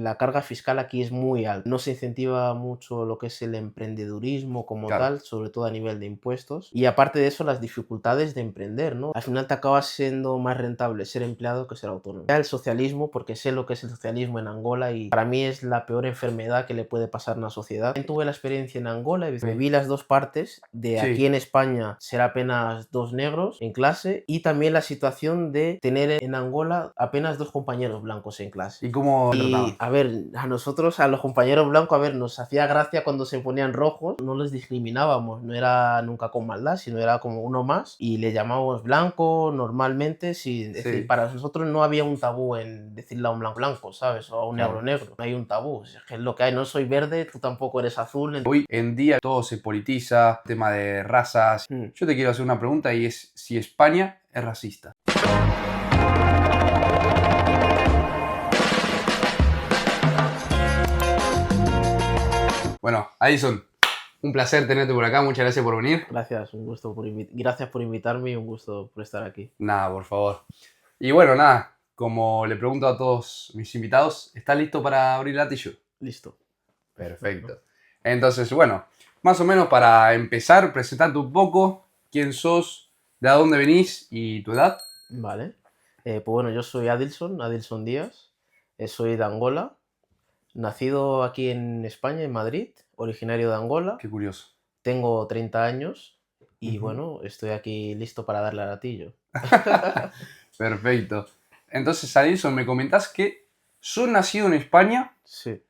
La carga fiscal aquí es muy alta. No se incentiva mucho lo que es el emprendedurismo como Claro. tal, sobre todo a nivel de impuestos. Y aparte de eso, las dificultades de emprender, ¿no? Al final te acaba siendo más rentable ser empleado que ser autónomo. Ya el socialismo, porque sé lo que es el socialismo en Angola y para mí es la peor enfermedad que le puede pasar a una sociedad. También tuve la experiencia en Angola y me vi las dos partes de aquí Sí. en España ser apenas dos negros en clase y también la situación de tener en Angola apenas dos compañeros blancos en clase. ¿Y cómo te Y trataban? a ver, a nosotros, a los compañeros blancos, a ver, nos hacía gracia cuando se ponían rojos, no les discriminábamos, no era nunca con maldad, sino era como uno más y le llamábamos blanco normalmente, sin decir, Sí. para nosotros no había un tabú en decirle a un blanco blanco, ¿sabes? O a un negro Claro. negro, no hay un tabú, es que es lo que hay, no soy verde, tú tampoco eres azul. Hoy en día todo se politiza, tema de razas. Mm. Yo te quiero hacer una pregunta y es si España es racista. Bueno, Addison, un placer tenerte por acá, muchas gracias por venir. Gracias, un gusto gracias por invitarme y un gusto por estar aquí. Nada, por favor. Y bueno, nada, como le pregunto a todos mis invitados, ¿estás listo para abrir el latillo? Listo. Perfecto. Entonces, bueno, más o menos para empezar, presentarte un poco quién sos, de dónde venís y tu edad. Vale. Pues bueno, yo soy Adilson Díaz, soy de Angola, nacido aquí en España, en Madrid, originario de Angola, Qué curioso. tengo 30 años y Ujú. bueno, estoy aquí listo para darle al gatillo. Perfecto. Entonces, Addison, me comentás que sos nacido en España, Sí,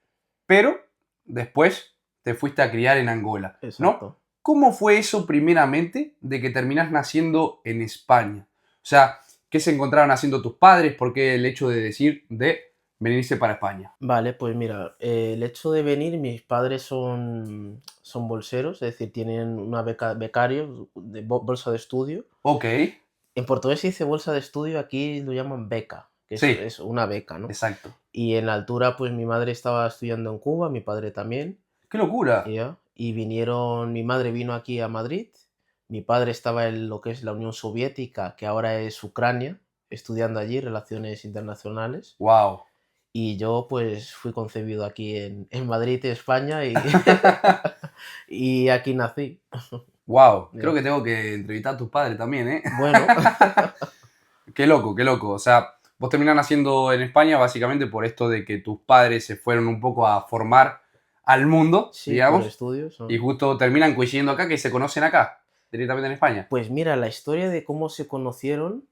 pero después te fuiste a criar en Angola, ¿no? exacto. ¿Cómo fue eso primeramente de que terminás naciendo en España? O sea, ¿qué se encontraban haciendo tus padres? ¿Por qué el hecho de decir de venirse para España? Vale, pues mira, el hecho de venir, mis padres son bolseros, es decir, tienen una beca, becarios de bolsa de estudio. Ok, En portugués se dice bolsa de estudio, aquí lo llaman beca, que sí, es una beca, ¿no? exacto. Y en la altura, pues mi madre estaba estudiando en Cuba, mi padre también, ¡Qué locura! ya. Y vinieron, mi madre vino aquí a Madrid, mi padre estaba en lo que es la Unión Soviética, que ahora es Ucrania, estudiando allí relaciones internacionales. ¡Wow! Y yo pues fui concebido aquí en Madrid, España, y, y aquí nací. ¡Wow! Creo Ya. que tengo que entrevistar a tus padres también, ¿eh? Bueno, Qué loco, qué loco. O sea, vos terminás naciendo en España básicamente por esto de que tus padres se fueron un poco a formar al mundo, sí, por digamos, estudios. y justo terminan coincidiendo acá, que se conocen acá, directamente en España. Pues mira, la historia de cómo se conocieron,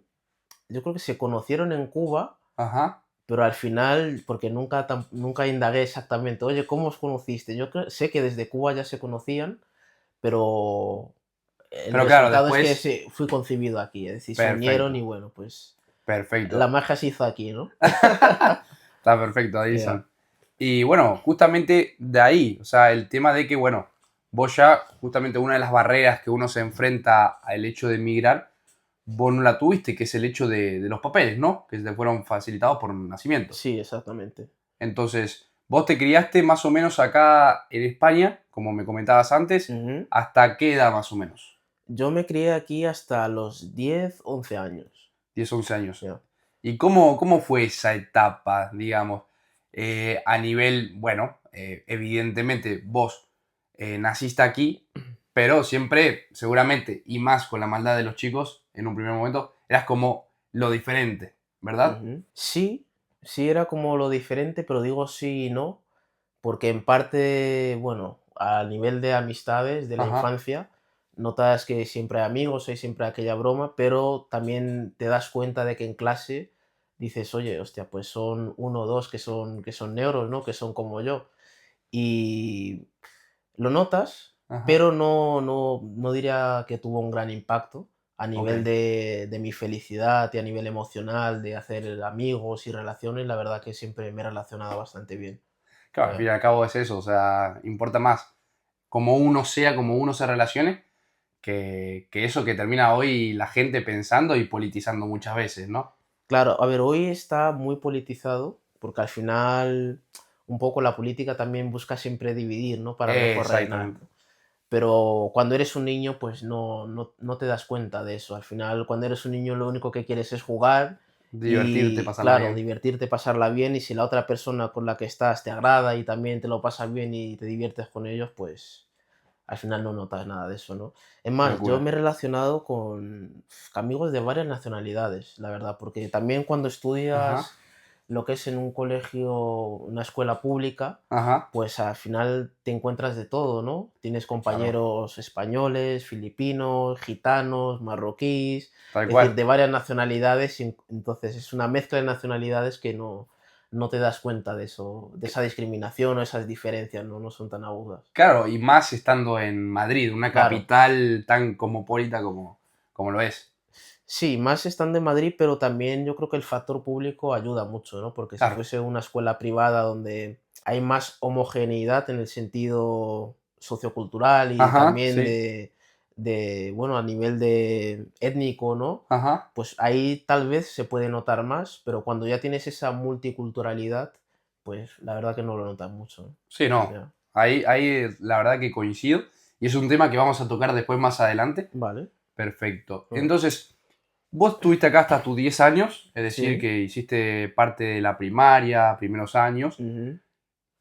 yo creo que se conocieron en Cuba. Ajá. Pero al final, porque nunca indagué exactamente, oye, ¿cómo os conociste? Sé que desde Cuba ya se conocían, pero el Pero claro, resultado es que después, fui concebido aquí, es decir, se unieron y perfecto, bueno, pues la perfecto. magia se hizo aquí, ¿no? Está perfecto, Ya. Edison. Y bueno, justamente de ahí, o sea, el tema de que, bueno, vos ya, justamente una de las barreras que uno se enfrenta al hecho de emigrar, vos no la tuviste, que es el hecho de los papeles, ¿no? Que te fueron facilitados por nacimiento. Sí, exactamente. Entonces, vos te criaste más o menos acá en España, como me comentabas antes, Ujú. ¿hasta qué edad más o menos? Yo me crié aquí hasta los 10 11 años. 10 11 años. Ya. ¿Y cómo fue esa etapa, digamos, a nivel, bueno, evidentemente vos naciste aquí, pero siempre, seguramente, y más con la maldad de los chicos, en un primer momento, eras como lo diferente, ¿verdad? Ujú. Sí, sí era como lo diferente, pero digo sí y no, porque en parte, bueno, a nivel de amistades de la Ajá, infancia, notas que siempre hay amigos, hay siempre aquella broma, pero también te das cuenta de que en clase dices, oye, hostia, pues son uno o dos que son negros, ¿no? Que son como yo. Y lo notas, ajá, pero no diría que tuvo un gran impacto a ok. nivel de mi felicidad y a nivel emocional, de hacer amigos y relaciones, la verdad que siempre me he relacionado bastante bien. Claro, al fin Ya. y al cabo es eso, o sea, importa más cómo uno sea, cómo uno se relacione, que eso que termina hoy la gente pensando y politizando muchas veces, ¿no? Claro, a ver, hoy está muy politizado, porque al final un poco la política también busca siempre dividir, ¿no? Para mejor reinar. Exactamente. Pero cuando eres un niño, pues no te das cuenta de eso. Al final, cuando eres un niño, lo único que quieres es jugar Divertirte, y pasarla claro, bien. divertirte, pasarla bien y si la otra persona con la que estás te agrada y también te lo pasas bien y te diviertes con ellos, pues al final no notas nada de eso, ¿no? Es Qué más, yo locura. me he relacionado con amigos de varias nacionalidades, la verdad, porque también cuando Ajá, estudias lo que es en un colegio, una escuela pública, ajá, pues al final te encuentras de todo, ¿no? Tienes claro, compañeros españoles, filipinos, gitanos, marroquíes, tal es decir, cual. de varias nacionalidades, y entonces es una mezcla de nacionalidades que no te das cuenta de eso, de esa discriminación o esas diferencias, ¿no? No son tan agudas. Claro, y más estando en Madrid, una Claro. capital tan cosmopolita como lo es. Sí, más están de Madrid, pero también yo creo que el factor público ayuda mucho, ¿no? Porque si Claro. fuese una escuela privada donde hay más homogeneidad en el sentido sociocultural y Ajá, también sí. bueno, a nivel de étnico, ¿no? Ajá. Pues ahí tal vez se puede notar más, pero cuando ya tienes esa multiculturalidad, pues la verdad que no lo notas mucho, ¿no? Sí, no. Ya. Ahí la verdad que coincido. Y es un tema que vamos a tocar después más adelante. Vale. Perfecto. Mm. Entonces, vos estuviste acá hasta tus 10 años, es decir, Sí. que hiciste parte de la primaria, primeros años. Ujú.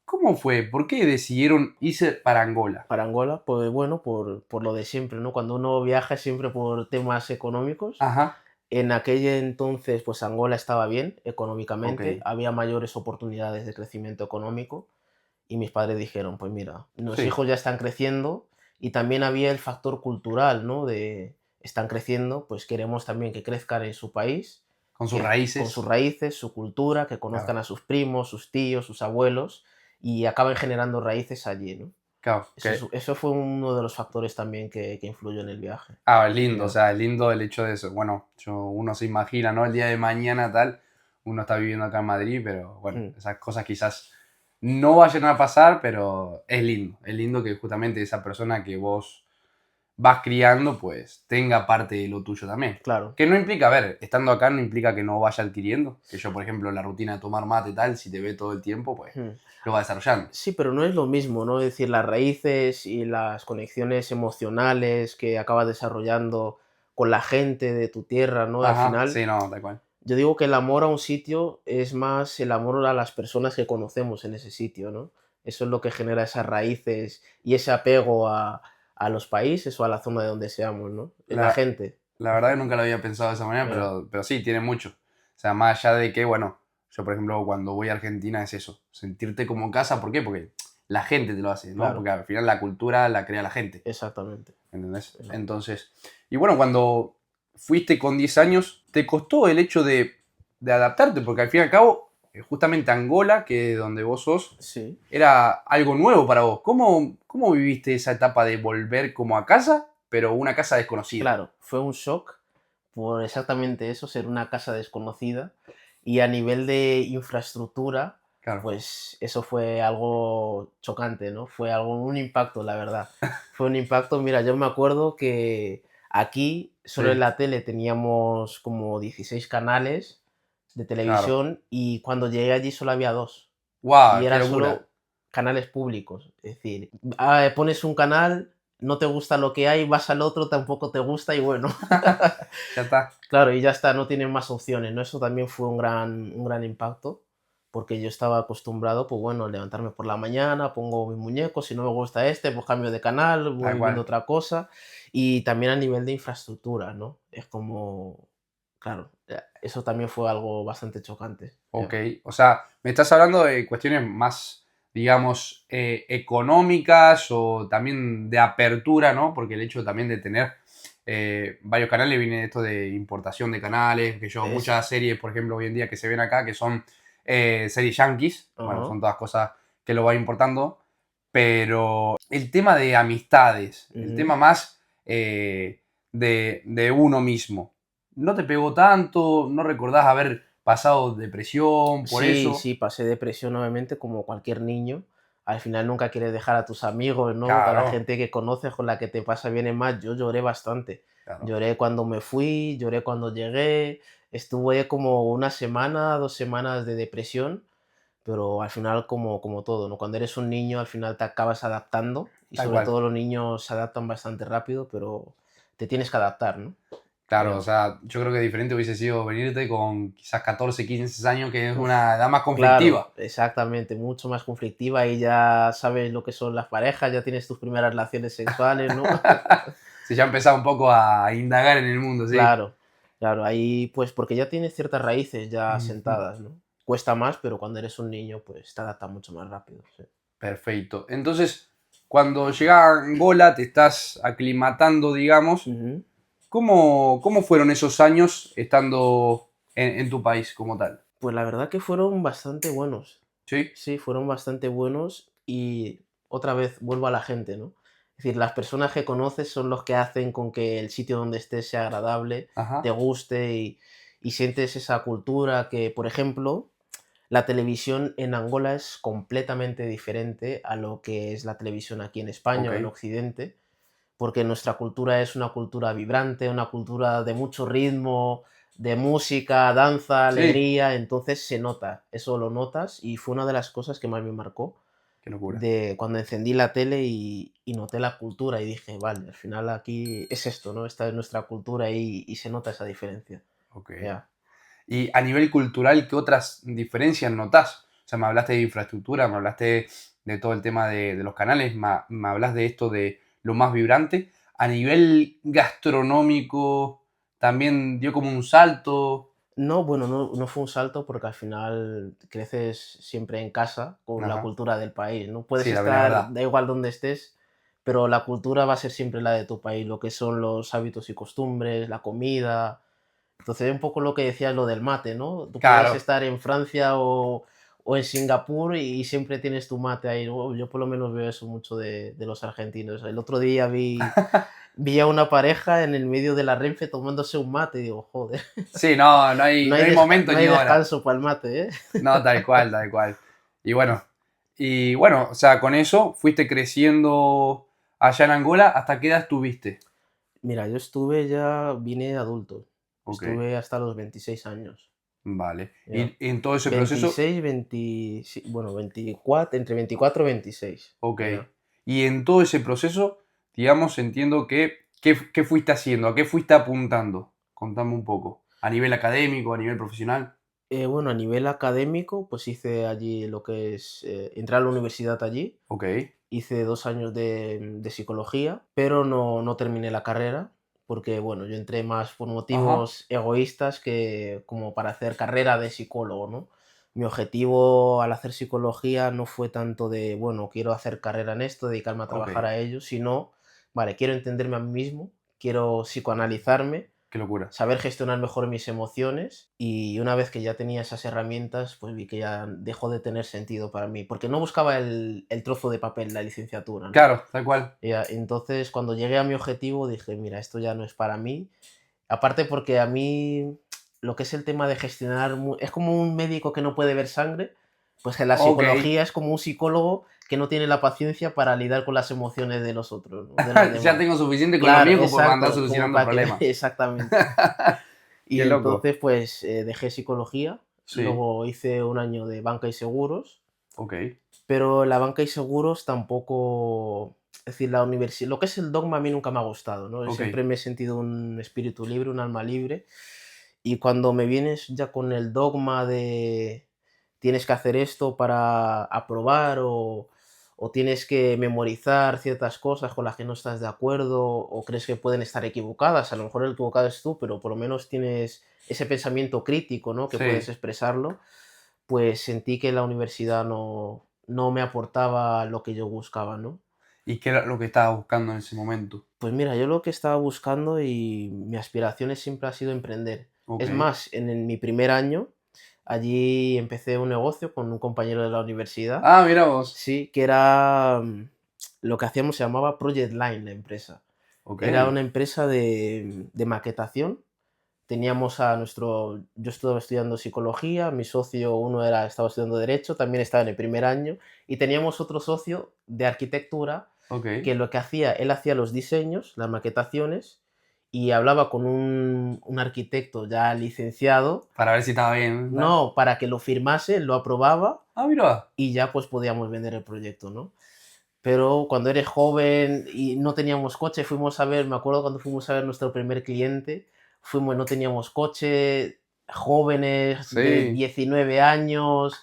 ¿Cómo fue? ¿Por qué decidieron irse para Angola? Para Angola, pues bueno, por lo de siempre, ¿no? Cuando uno viaja es siempre por temas económicos. Ajá, En aquel entonces, pues Angola estaba bien ok. económicamente, había mayores oportunidades de crecimiento económico y mis padres dijeron, pues mira, los Sí, hijos ya están creciendo y también había el factor cultural, ¿no? De están creciendo, pues queremos también que crezcan en su país, con sus que con sus raíces. raíces, su cultura, que Claro, conozcan a sus primos, sus tíos, sus abuelos y acaben generando raíces allí, ¿no? claro. Eso fue uno de los factores también que influyó en el viaje. Ah, es lindo, o Ya. sea, es lindo el hecho de eso. Bueno, uno se imagina, ¿no? El día de mañana tal, uno está viviendo acá en Madrid, pero bueno, Mm, esas cosas quizás no vayan a pasar, pero es lindo que justamente esa persona que vos vas criando, pues tenga parte de lo tuyo también. claro. Que no implica, a ver, estando acá no implica que no vaya adquiriendo, que yo, por ejemplo, la rutina de tomar mate y tal, si te ve todo el tiempo, pues Mm. lo va desarrollando. Sí, pero no es lo mismo, ¿no? Es decir, las raíces y las conexiones emocionales que acabas desarrollando con la gente de tu tierra, ¿no? Al Ajá, final, sí, no, tal cual. yo digo que el amor a un sitio es más el amor a las personas que conocemos en ese sitio, ¿no? Eso es lo que genera esas raíces y ese apego a los países o a la zona de donde seamos, ¿no? Es la La, gente. La verdad que nunca lo había pensado de esa manera, Ya, pero sí, tiene mucho. O sea, más allá de que, bueno, yo por ejemplo cuando voy a Argentina es eso, sentirte como en casa, ¿por qué? Porque la gente te lo hace, ¿no? claro, Porque al final la cultura la crea la gente, exactamente. ¿entendés? Eso. Entonces, y bueno, cuando fuiste con 10 años, ¿te costó el hecho de adaptarte? Porque al fin y al cabo, justamente Angola, que es donde vos sos, Sí, era algo nuevo para vos. ¿Cómo viviste esa etapa de volver como a casa, pero una casa desconocida? claro, fue un shock por exactamente eso, ser una casa desconocida y a nivel de infraestructura, Claro, pues eso fue algo chocante, ¿no? Fue algo, un impacto, la verdad. Fue un impacto, mira, yo me acuerdo que aquí solo en sí. la tele teníamos como 16 canales de Claro. televisión y cuando llegué allí solo había dos y ¡Guau! ¡Qué eran locura! solo canales públicos. Es decir, pones un canal, no te gusta lo que hay, vas al otro, tampoco te gusta y bueno. Ya está. Claro, y ya está, no tienen más opciones, ¿no? Eso también fue un gran impacto, porque yo estaba acostumbrado, pues bueno, a levantarme por la mañana, pongo mi muñeco, si no me gusta este, pues cambio de canal, Tal voy viendo cual. otra cosa, y también a nivel de infraestructura, ¿no? Es como, claro, eso también fue algo bastante chocante. Ok. Ya. O sea, me estás hablando de cuestiones más, digamos, económicas o también de apertura, ¿no? Porque el hecho también de tener varios canales viene de esto de importación de canales, que yo, Es, muchas series, por ejemplo, hoy en día que se ven acá, que son series yankees, bueno, ajá, son todas cosas que lo va importando, pero el tema de amistades, el ujú. tema más de uno mismo, ¿no te pegó tanto? ¿No recordás haber pasado depresión por Sí, eso? sí, pasé depresión obviamente como cualquier niño. Al final nunca quieres dejar a tus amigos, ¿no? A la Claro, gente que conoces, con la que te pasa bien. Es más, yo lloré bastante. claro, Lloré cuando me fui, lloré cuando llegué. Estuve como una semana, 2 semanas de depresión, pero al final como todo, ¿no? Cuando eres un niño, al final te acabas adaptando y tal sobre cual. todo los niños se adaptan bastante rápido, pero te tienes que adaptar, ¿no? Claro, o Ya. sea, yo creo que diferente hubiese sido venirte con quizás 14, 15 años, que es una edad más Claro, conflictiva. exactamente, mucho más conflictiva y ya sabes lo que son las parejas, ya tienes tus primeras relaciones sexuales, ¿no? Si ya empezaba un poco a indagar en el mundo, sí. Claro, claro, ahí pues porque ya tienes ciertas raíces ya Ujú. sentadas, ¿no? Cuesta más, pero cuando eres un niño, pues te adaptas mucho más rápido, sí. Perfecto. Entonces, cuando llegas a Angola, te estás aclimatando, digamos. Ujú. ¿Cómo fueron esos años estando en tu país como tal? Pues la verdad que fueron bastante buenos. ¿Sí? Sí, fueron bastante buenos y otra vez vuelvo a la gente, ¿no? Es decir, las personas que conoces son los que hacen con que el sitio donde estés sea agradable, te Ajá. guste y sientes esa cultura que, por ejemplo, la televisión en Angola es completamente diferente a lo que es la televisión aquí en España Ok. o en Occidente, porque nuestra cultura es una cultura vibrante, una cultura de mucho ritmo, de música, danza, Sí. alegría, entonces se nota, eso lo notas y fue una de las cosas que más me marcó Qué locura. de cuando encendí la tele y noté la cultura y dije, vale, al final aquí es esto, ¿no? Esta es nuestra cultura y se nota esa diferencia. Ok. Ya. Y a nivel cultural, ¿qué otras diferencias notás? O sea, me hablaste de infraestructura, me hablaste de todo el tema de los canales, me hablas de esto de lo más vibrante. A nivel gastronómico, también dio como un salto. No, bueno, no fue un salto porque al final creces siempre en casa con la Ajá. cultura del país, ¿no? Puedes Sí, la estar, verdad. da igual donde estés, pero la cultura va a ser siempre la de tu país, lo que son los hábitos y costumbres, la comida. Entonces, un poco lo que decías, lo del mate, ¿no? Tú puedes Claro. estar en Francia o en Singapur y siempre tienes tu mate ahí, ¿no? Yo por lo menos veo eso mucho de los argentinos. El otro día vi a una pareja en el medio de la Renfe tomándose un mate y digo, joder. Sí, no, no hay, no hay momento No hay ni hora. descanso para el mate, ¿eh? No, tal cual, tal cual. Y bueno, o sea, con eso fuiste creciendo allá en Angola, ¿hasta qué edad estuviste? Mira, vine adulto. Ok, Estuve hasta los 26 años. vale. Ya. Y en todo ese proceso, 26, 20, sí, bueno, 24, entre 24 y 26. ok. Ya. Y en todo ese proceso, digamos, entiendo que, ¿qué fuiste haciendo? ¿A qué fuiste apuntando? Contame un poco. ¿A nivel académico, a nivel profesional? Bueno, a nivel académico, pues hice allí entré a la universidad allí, Ok, hice 2 años de psicología, pero no terminé la carrera, porque bueno, yo entré más por ajá, motivos egoístas que como para hacer carrera de psicólogo, ¿no? Mi objetivo al hacer psicología no fue tanto de, bueno, quiero hacer carrera en esto, dedicarme a ok. trabajar a ello, sino, vale, quiero entenderme a mí mismo, quiero psicoanalizarme, Qué locura. saber gestionar mejor mis emociones y una vez que ya tenía esas herramientas, pues vi que ya dejó de tener sentido para mí, porque no buscaba el trozo de papel, la licenciatura, ¿no? Claro, tal cual. Ya, entonces, cuando llegué a mi objetivo, dije, mira, esto ya no es para mí. Aparte porque a mí lo que es el tema de gestionar, es como un médico que no puede ver sangre, pues que la Ok. psicología es como un psicólogo que no tiene la paciencia para lidiar con las emociones de los otros, ¿no? De los Ya demás. tengo suficiente con lo Claro, mío como para andar exacto, como solucionando para que problemas. exactamente. Y Qué loco. entonces, pues, dejé psicología, Sí, luego hice un año de banca y seguros, ok, pero la banca y seguros tampoco, es decir, la universidad, lo que es el dogma a mí nunca me ha gustado, ¿no? Yo ok. siempre me he sentido un espíritu libre, un alma libre, y cuando me vienes ya con el dogma de tienes que hacer esto para aprobar o tienes que memorizar ciertas cosas con las que no estás de acuerdo o crees que pueden estar equivocadas, a lo mejor el equivocado es tú, pero por lo menos tienes ese pensamiento crítico, ¿no? Que puedes Sí. expresarlo, pues sentí que la universidad no me aportaba lo que yo buscaba, ¿no? ¿Y qué era lo que estabas buscando en ese momento? Pues mira, yo lo que estaba buscando y mi aspiración siempre ha sido emprender. Ok. Es más, mi primer año, allí empecé un negocio con un compañero de la universidad, Ah, mira vos. sí, que era, lo que hacíamos se llamaba Project Line, la empresa. Ok, Era una empresa de maquetación. Teníamos yo estaba estudiando psicología, mi socio, estaba estudiando derecho, también estaba en el primer año, y teníamos otro socio de arquitectura ok. que lo que hacía, él hacía los diseños, las maquetaciones, y hablaba con un arquitecto ya licenciado, Para ver si estaba bien, ¿verdad? no, para que lo firmase, él lo aprobaba Ah, mira. y ya pues podíamos vender el proyecto, ¿no? Pero cuando eres joven y no teníamos coche, me acuerdo cuando fuimos a ver nuestro primer cliente, fuimos, no teníamos coche, jóvenes de Sí, 19 años,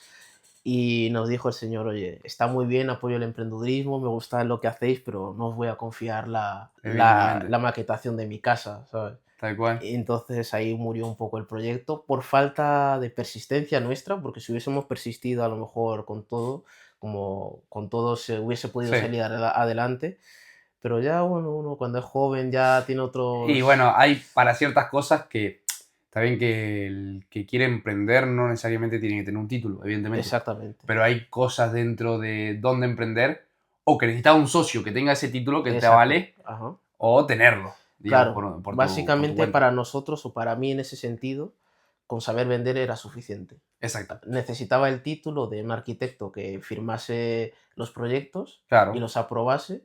y nos dijo el señor, oye, está muy bien, apoyo el emprendedurismo, me gusta lo que hacéis, pero no os voy a confiar evidentemente, la maquetación de mi casa, ¿sabes? tal cual. Y entonces ahí murió un poco el proyecto por falta de persistencia nuestra, porque si hubiésemos persistido a lo mejor con todo, como con todo se hubiese podido Sí. salir adelante, pero ya bueno, uno cuando es joven ya tiene Y otros... bueno, hay para ciertas cosas que está bien que el que quiere emprender no necesariamente tiene que tener un título, evidentemente. Exactamente, Pero hay cosas dentro de dónde emprender o que necesitas un socio que tenga ese título que te exacto, avale ajá. o tenerlo, digamos, Claro, por tu básicamente cuenta. para nosotros o para mí en ese sentido, con saber vender era suficiente. Exacto, Necesitaba el título de un arquitecto que firmase los proyectos y claro. los aprobase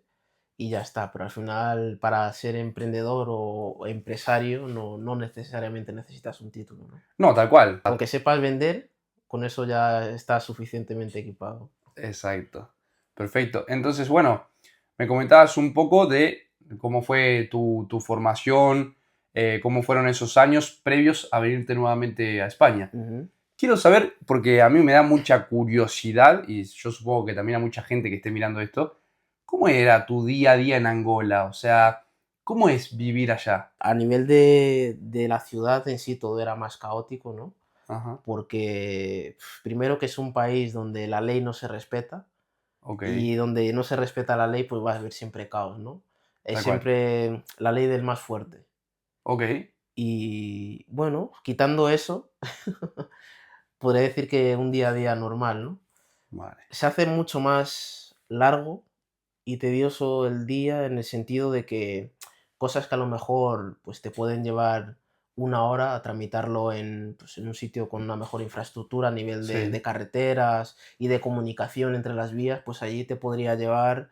y ya está. Pero al final, para ser emprendedor o empresario, no necesariamente necesitas un título, ¿no? No, tal cual. Con que sepas vender, con eso ya estás suficientemente equipado. Exacto. Perfecto. Entonces, bueno, me comentabas un poco de cómo fue tu formación, cómo fueron esos años previos a venirte nuevamente a España. Ujú. Quiero saber, porque a mí me da mucha curiosidad, y yo supongo que también a mucha gente que esté mirando esto, ¿cómo era tu día a día en Angola? O sea, ¿cómo es vivir allá? A nivel de la ciudad en sí, todo era más caótico, ¿no? Ajá, Porque primero que es un país donde la ley no se respeta ok, y donde no se respeta la ley, pues va a haber siempre caos, ¿no? Es tal cual. siempre la ley del más fuerte. Ok, Y bueno, quitando eso, podría decir que un día a día normal, ¿no? vale. Se hace mucho más largo y tedioso el día en el sentido de que cosas que a lo mejor pues, te pueden llevar una hora a tramitarlo en, pues, en un sitio con una mejor infraestructura a nivel de Sí, carreteras y de comunicación entre las vías, pues allí te podría llevar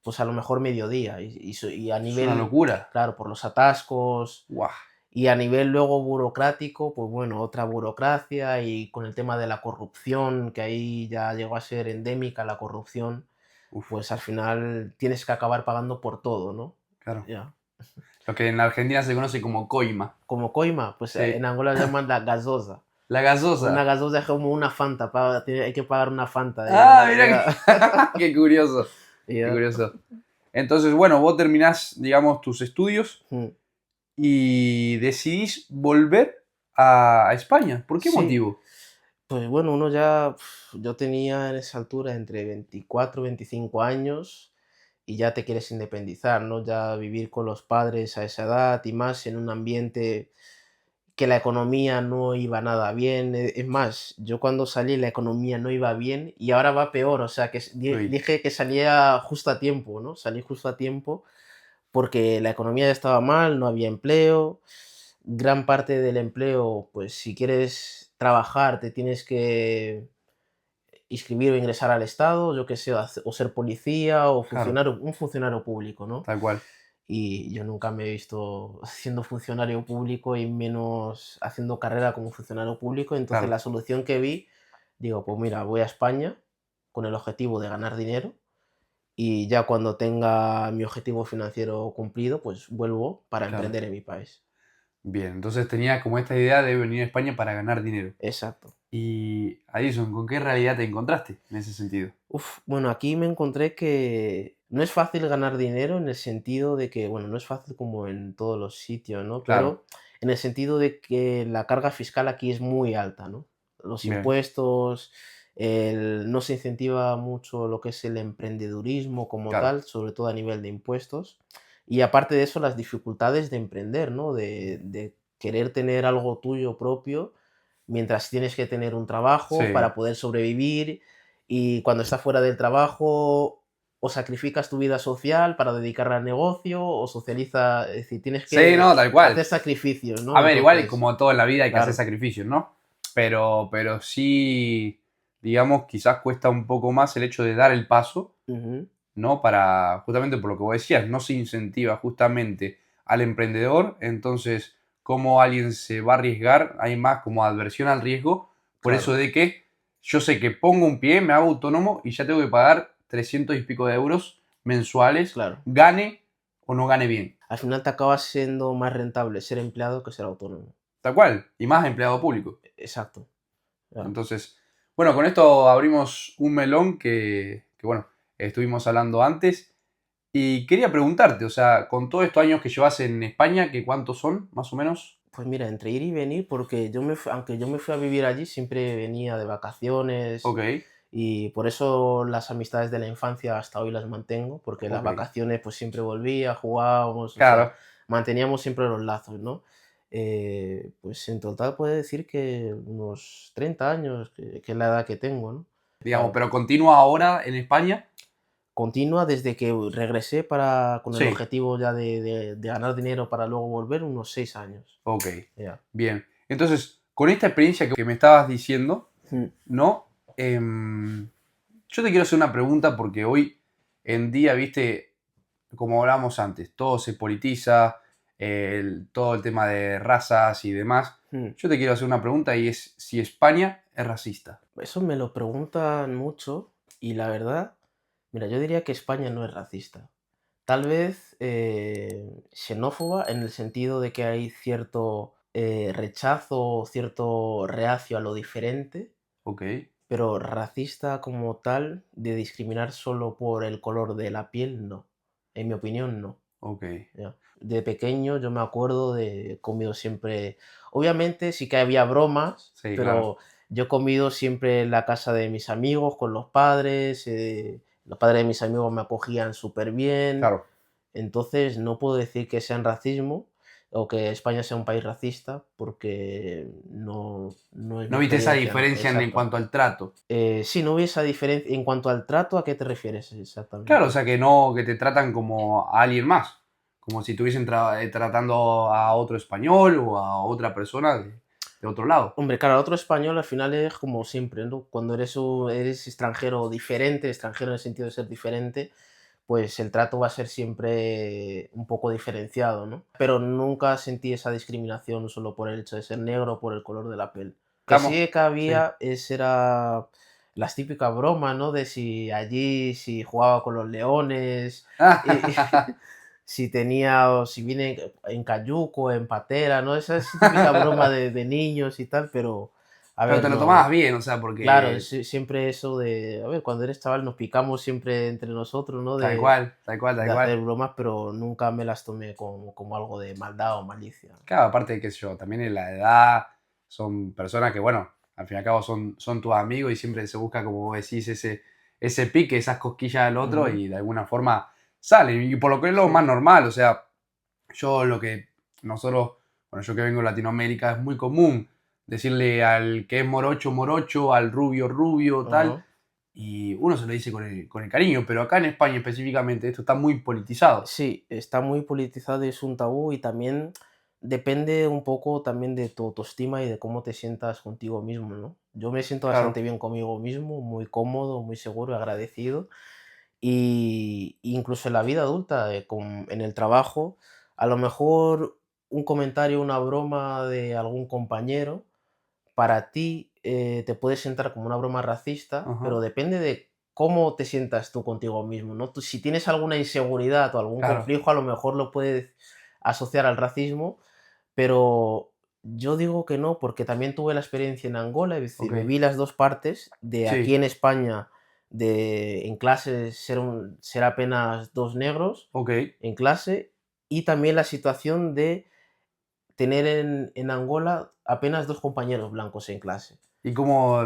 pues a lo mejor mediodía. Y a es una nivel, locura. claro, por los atascos, Guau, y a nivel luego burocrático, pues bueno, otra burocracia y con el tema de la corrupción, que ahí ya llegó a ser endémica la corrupción, uf, pues al final tienes que acabar pagando por todo, ¿no? claro. Ya. Lo que en Argentina se conoce como coima. Como coima, pues en Sí, Angola le llaman la gasosa. la Una gasosa. gasosa es como una Fanta, hay que pagar una Fanta. Ah, mira Ya, qué curioso, qué ya. curioso. Entonces, bueno, vos terminás, digamos, tus estudios Mm. y decidís volver a España. ¿Por qué Sí, motivo? pues bueno, uno ya, yo tenía en esa altura entre 24 25 años y ya te quieres independizar, ¿no? Ya vivir con los padres a esa edad y más en un ambiente que la economía no iba nada bien. Es más, yo cuando salí la economía no iba bien y ahora va peor, o sea que Uy, dije que salía justo a tiempo, ¿no? Salí justo a tiempo porque la economía ya estaba mal, no había empleo, gran parte del empleo, pues si quieres trabajar te tienes que inscribir o ingresar al Estado, yo qué sé, o ser policía o claro, un funcionario público, ¿no? tal cual, Y yo nunca me he visto siendo funcionario público y menos haciendo carrera como funcionario público. Entonces claro. la solución que vi, digo, pues mira, voy a España con el objetivo de ganar dinero y ya cuando tenga mi objetivo financiero cumplido, pues vuelvo para Claro. emprender en mi país. Bien, entonces tenía como esta idea de venir a España para ganar dinero. Exacto. Y Addison, ¿con qué realidad te encontraste en ese sentido? Uf, bueno, aquí me encontré que no es fácil ganar dinero en el sentido de que, bueno, no es fácil como en todos los sitios, ¿no? Claro, Pero en el sentido de que la carga fiscal aquí es muy alta, ¿no? Los bien, impuestos, no se incentiva mucho lo que es el emprendedurismo como claro, tal, sobre todo a nivel de impuestos. Y aparte de eso, las dificultades de emprender, ¿no? De querer tener algo tuyo propio mientras tienes que tener un trabajo sí. para poder sobrevivir y cuando estás fuera del trabajo o sacrificas tu vida social para dedicarla al negocio o socializa, es decir, tienes Sí, que no, tal cual. hacer sacrificios, ¿no? A ver, igual Entonces, como todo en la vida hay que hacer claro. sacrificios, ¿no? Pero sí, digamos, quizás cuesta un poco más el hecho de dar el paso, Ujú, ¿no? Para, justamente por lo que vos decías, no se incentiva justamente al emprendedor, entonces, ¿cómo alguien se va a arriesgar? Hay más como adversión al riesgo, por eso claro, de que yo sé que pongo un pie, me hago autónomo y ya tengo que pagar 300 y pico de euros mensuales, claro. gane o no gane bien. al final te acaba siendo más rentable ser empleado que ser autónomo. Tal cual, y más empleado público. Exacto. Ya. Entonces, bueno, con esto abrimos un melón que bueno, estuvimos hablando antes. Y quería preguntarte, o sea, con todos estos años que llevas en España, ¿que cuántos son, más o menos? Pues mira, entre ir y venir, porque aunque yo me fui a vivir allí, siempre venía de vacaciones Ok, y por eso las amistades de la infancia hasta hoy las mantengo, porque las ok. vacaciones pues siempre volvía, jugábamos, o sea, Claro, manteníamos siempre los lazos, ¿no? Pues en total puedo decir que unos 30 años, que es la edad que tengo, ¿no? digamos, Claro. pero continúa ahora en España. Continua desde que regresé con el Sí, objetivo ya de ganar dinero para luego volver, unos 6 años. ok, Ya. bien. Entonces, con esta experiencia que me estabas diciendo, Mm, ¿no? Yo te quiero hacer una pregunta porque hoy en día, viste, como hablábamos antes, todo se politiza, todo el tema de razas y demás. mm. Yo te quiero hacer una pregunta y es si España es racista. Eso me lo preguntan mucho y la verdad, mira, yo diría que España no es racista. Tal vez xenófoba en el sentido de que hay cierto rechazo o cierto reacio a lo diferente, Ok, pero racista como tal, de discriminar solo por el color de la piel, no. En mi opinión, no. ok. Ya. De pequeño yo me acuerdo de he comido siempre, obviamente sí que había bromas, Sí, claro. pero yo he comido siempre en la casa de mis amigos, con los padres de mis amigos me acogían súper bien, Claro. entonces no puedo decir que sea racismo o que España sea un país racista porque no es mi ¿No viste esa experiencia, ¿no? diferencia en Exacto. cuanto al trato? Sí, no hubiese esa diferencia. En cuanto al trato, ¿a qué te refieres Claro, o exactamente? sea que no, que te tratan como a alguien más, como si estuviesen tratando a otro español o a otra persona de otro lado. Hombre, claro, otro español al final es como siempre, ¿no? Cuando eres extranjero diferente, extranjero en el sentido de ser diferente, pues el trato va a ser siempre un poco diferenciado, ¿no? Pero nunca sentí esa discriminación solo por el hecho de ser negro o por el color de la piel. Que Estamos, sí que sí. había era las típicas bromas, ¿no? De si jugaba con los leones, y si tenía o si viene en cayuco, en patera, ¿no? Esa es típica broma de niños y tal, pero a Pero ver, te lo tomabas no. bien, o sea, Claro, porque siempre eso de, a ver, cuando eres chaval nos picamos siempre entre nosotros, ¿no? tal cual, tal cual, tal De cual. hacer bromas, pero nunca me las tomé como algo de maldad o malicia. Claro, aparte de qué sé yo, también en la edad son personas que, bueno, al fin y al cabo son tus amigos y siempre se busca, como vos decís, ese pique, esas cosquillas del otro Ujú, y de alguna forma salen. Y por lo que es lo sí, más normal, o sea, yo lo que nosotros, bueno, yo que vengo de Latinoamérica, es muy común decirle al que es morocho, morocho, al rubio, rubio, tal, ajá. y uno se lo dice con el cariño, pero acá en España específicamente esto está muy politizado. Sí, está muy politizado y es un tabú y también depende un poco también de tu autoestima y de cómo te sientas contigo mismo, ¿no? Yo me siento bastante Claro, bien conmigo mismo, muy cómodo, muy seguro y agradecido. Y incluso en la vida adulta, en el trabajo, a lo mejor un comentario, una broma de algún compañero, para ti te puede sentar como una broma racista, ajá, pero depende de cómo te sientas tú contigo mismo, ¿no? Si tienes alguna inseguridad o algún claro, complejo, a lo mejor lo puedes asociar al racismo, pero yo digo que no, porque también tuve la experiencia en Angola, es decir, ok, viví las 2 partes, de aquí sí, en España, en clase ser apenas 2 negros ok. en clase, y también la situación de tener en Angola apenas 2 compañeros blancos en clase. ¿Y cómo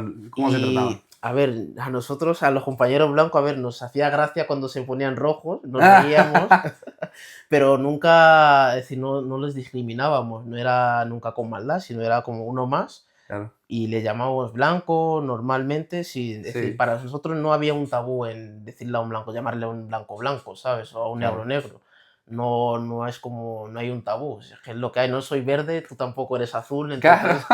se trataban? Y, a ver, a nosotros, a los compañeros blancos, a ver, nos hacía gracia cuando se ponían rojos, nos reíamos, pero nunca, es decir, no les discriminábamos, no era nunca con maldad, sino era como uno más, Claro, y le llamábamos blanco normalmente, sí, es decir, sí, para nosotros no había un tabú en decirle a un blanco, llamarle a un blanco blanco, ¿sabes? O a un negro claro. negro. No es como, no hay un tabú, es que es lo que hay, no soy verde, tú tampoco eres azul, Claro, entonces,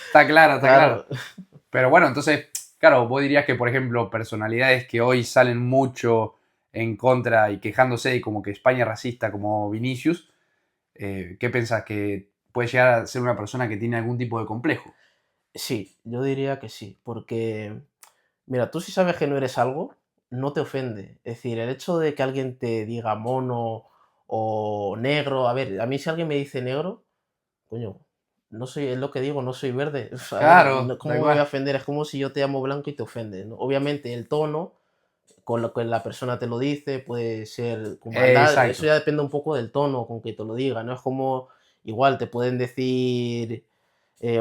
está claro, está claro. claro, Pero bueno, entonces, claro, vos dirías que, por ejemplo, personalidades que hoy salen mucho en contra y quejándose y como que España es racista, como Vinicius, ¿qué pensás? ¿Que puede llegar a ser una persona que tiene algún tipo de complejo? sí, yo diría que sí, porque mira, tú si sabes que no eres algo, no te ofende. Es decir, el hecho de que alguien te diga mono o negro. A ver, a mí si alguien me dice negro, coño, no soy, es lo que digo, no soy verde. A ver, Claro, da ¿cómo me voy a igual. ofender? Es como si yo te llamo blanco y te ofendes, ¿no? Obviamente el tono con lo que la persona te lo dice puede ser con maldad, eso Exacto. ya depende un poco del tono con que te lo diga, ¿no? Es como, igual te pueden decir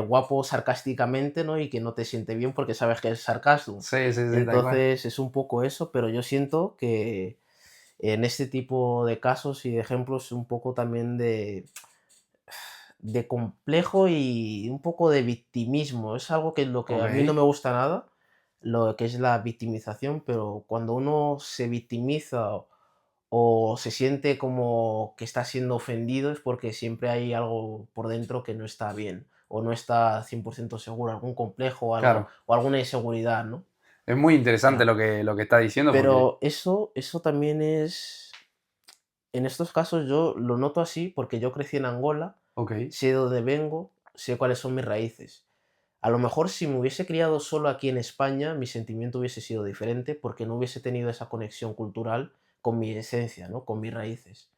guapo sarcásticamente, ¿no? Y que no te siente bien porque sabes que es sarcasmo. Sí, sí, sí, tal cual. Entonces es un poco eso, pero yo siento que en este tipo de casos y de ejemplos un poco también de complejo y un poco de victimismo. Es algo que lo que a mí no Ok. me gusta nada, lo que es la victimización, pero cuando uno se victimiza o se siente como que está siendo ofendido es porque siempre hay algo por dentro que no está bien o no está 100% seguro, algún complejo o algo, Claro. o alguna inseguridad, ¿no? Es muy interesante Claro. lo que está diciendo porque, Pero eso también es, en estos casos yo lo noto así porque yo crecí en Angola, ok, sé de dónde vengo, sé cuáles son mis raíces. A lo mejor si me hubiese criado solo aquí en España, mi sentimiento hubiese sido diferente porque no hubiese tenido esa conexión cultural con mi esencia, ¿no? Con mis raíces.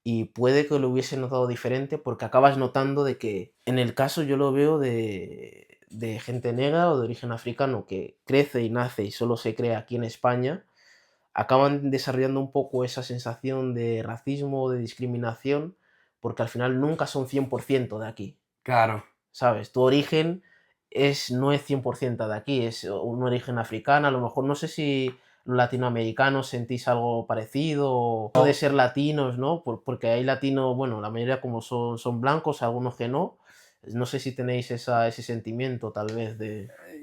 Y puede que lo hubiese notado diferente porque acabas notando de que en el caso yo lo veo de gente negra o de origen africano que crece y nace y solo se crea aquí en España, acaban desarrollando un poco esa sensación de racismo o de discriminación porque al final nunca son 100% de aquí. claro. ¿Sabes? Tu origen no es 100% de aquí, es un origen africano, a lo mejor no sé si los latinoamericanos sentís algo parecido, o de ser latinos, ¿no? Porque hay latinos, bueno, la mayoría como son blancos, algunos que no. No sé si tenéis ese sentimiento tal vez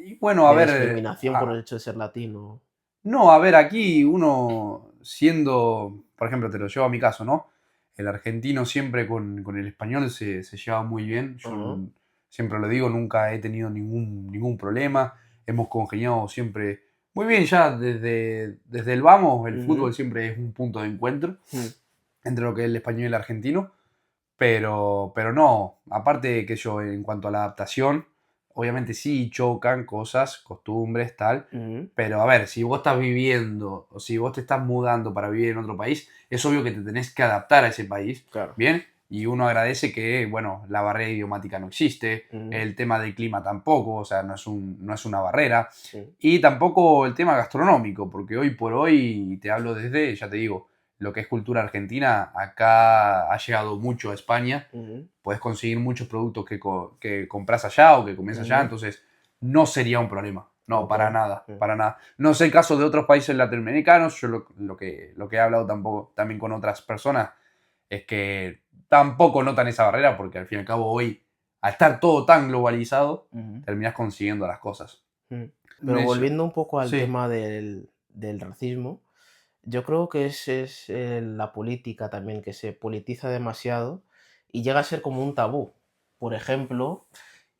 Y bueno, a de ver, discriminación por el hecho de ser latino. no, a ver, aquí uno siendo, por ejemplo, te lo llevo a mi caso, ¿no? El argentino siempre con el español se lleva muy bien. Yo Ajá. siempre lo digo, nunca he tenido ningún problema. Hemos congeniado siempre muy bien ya desde el vamos. El Ujú, fútbol siempre es un punto de encuentro ujú, entre lo que es el español y el argentino. Pero no, aparte que yo en cuanto a la adaptación, obviamente sí chocan cosas, costumbres, tal, ujú, pero a ver, si vos estás viviendo o si vos te estás mudando para vivir en otro país, es obvio que te tenés que adaptar a ese país, claro. ¿bien? Y uno agradece que, bueno, la barrera idiomática no existe, Ujú, el tema del clima tampoco, o sea, no es una barrera, sí. y tampoco el tema gastronómico, porque hoy por hoy, te hablo desde, ya te digo, lo que es cultura argentina, acá ha llegado mucho a España. Ujú, Puedes conseguir muchos productos que compras allá o que comes allá, ujú, entonces no sería un problema. No, ok, para nada, ujú, para nada. No sé el caso de otros países latinoamericanos, yo lo que he hablado tampoco, también con otras personas es que tampoco notan esa barrera porque al fin y al cabo hoy, al estar todo tan globalizado, ujú. terminas consiguiendo las cosas. Mm. Pero Eso, volviendo un poco al sí, tema del racismo, yo creo que es la política también, que se politiza demasiado y llega a ser como un tabú. Por ejemplo,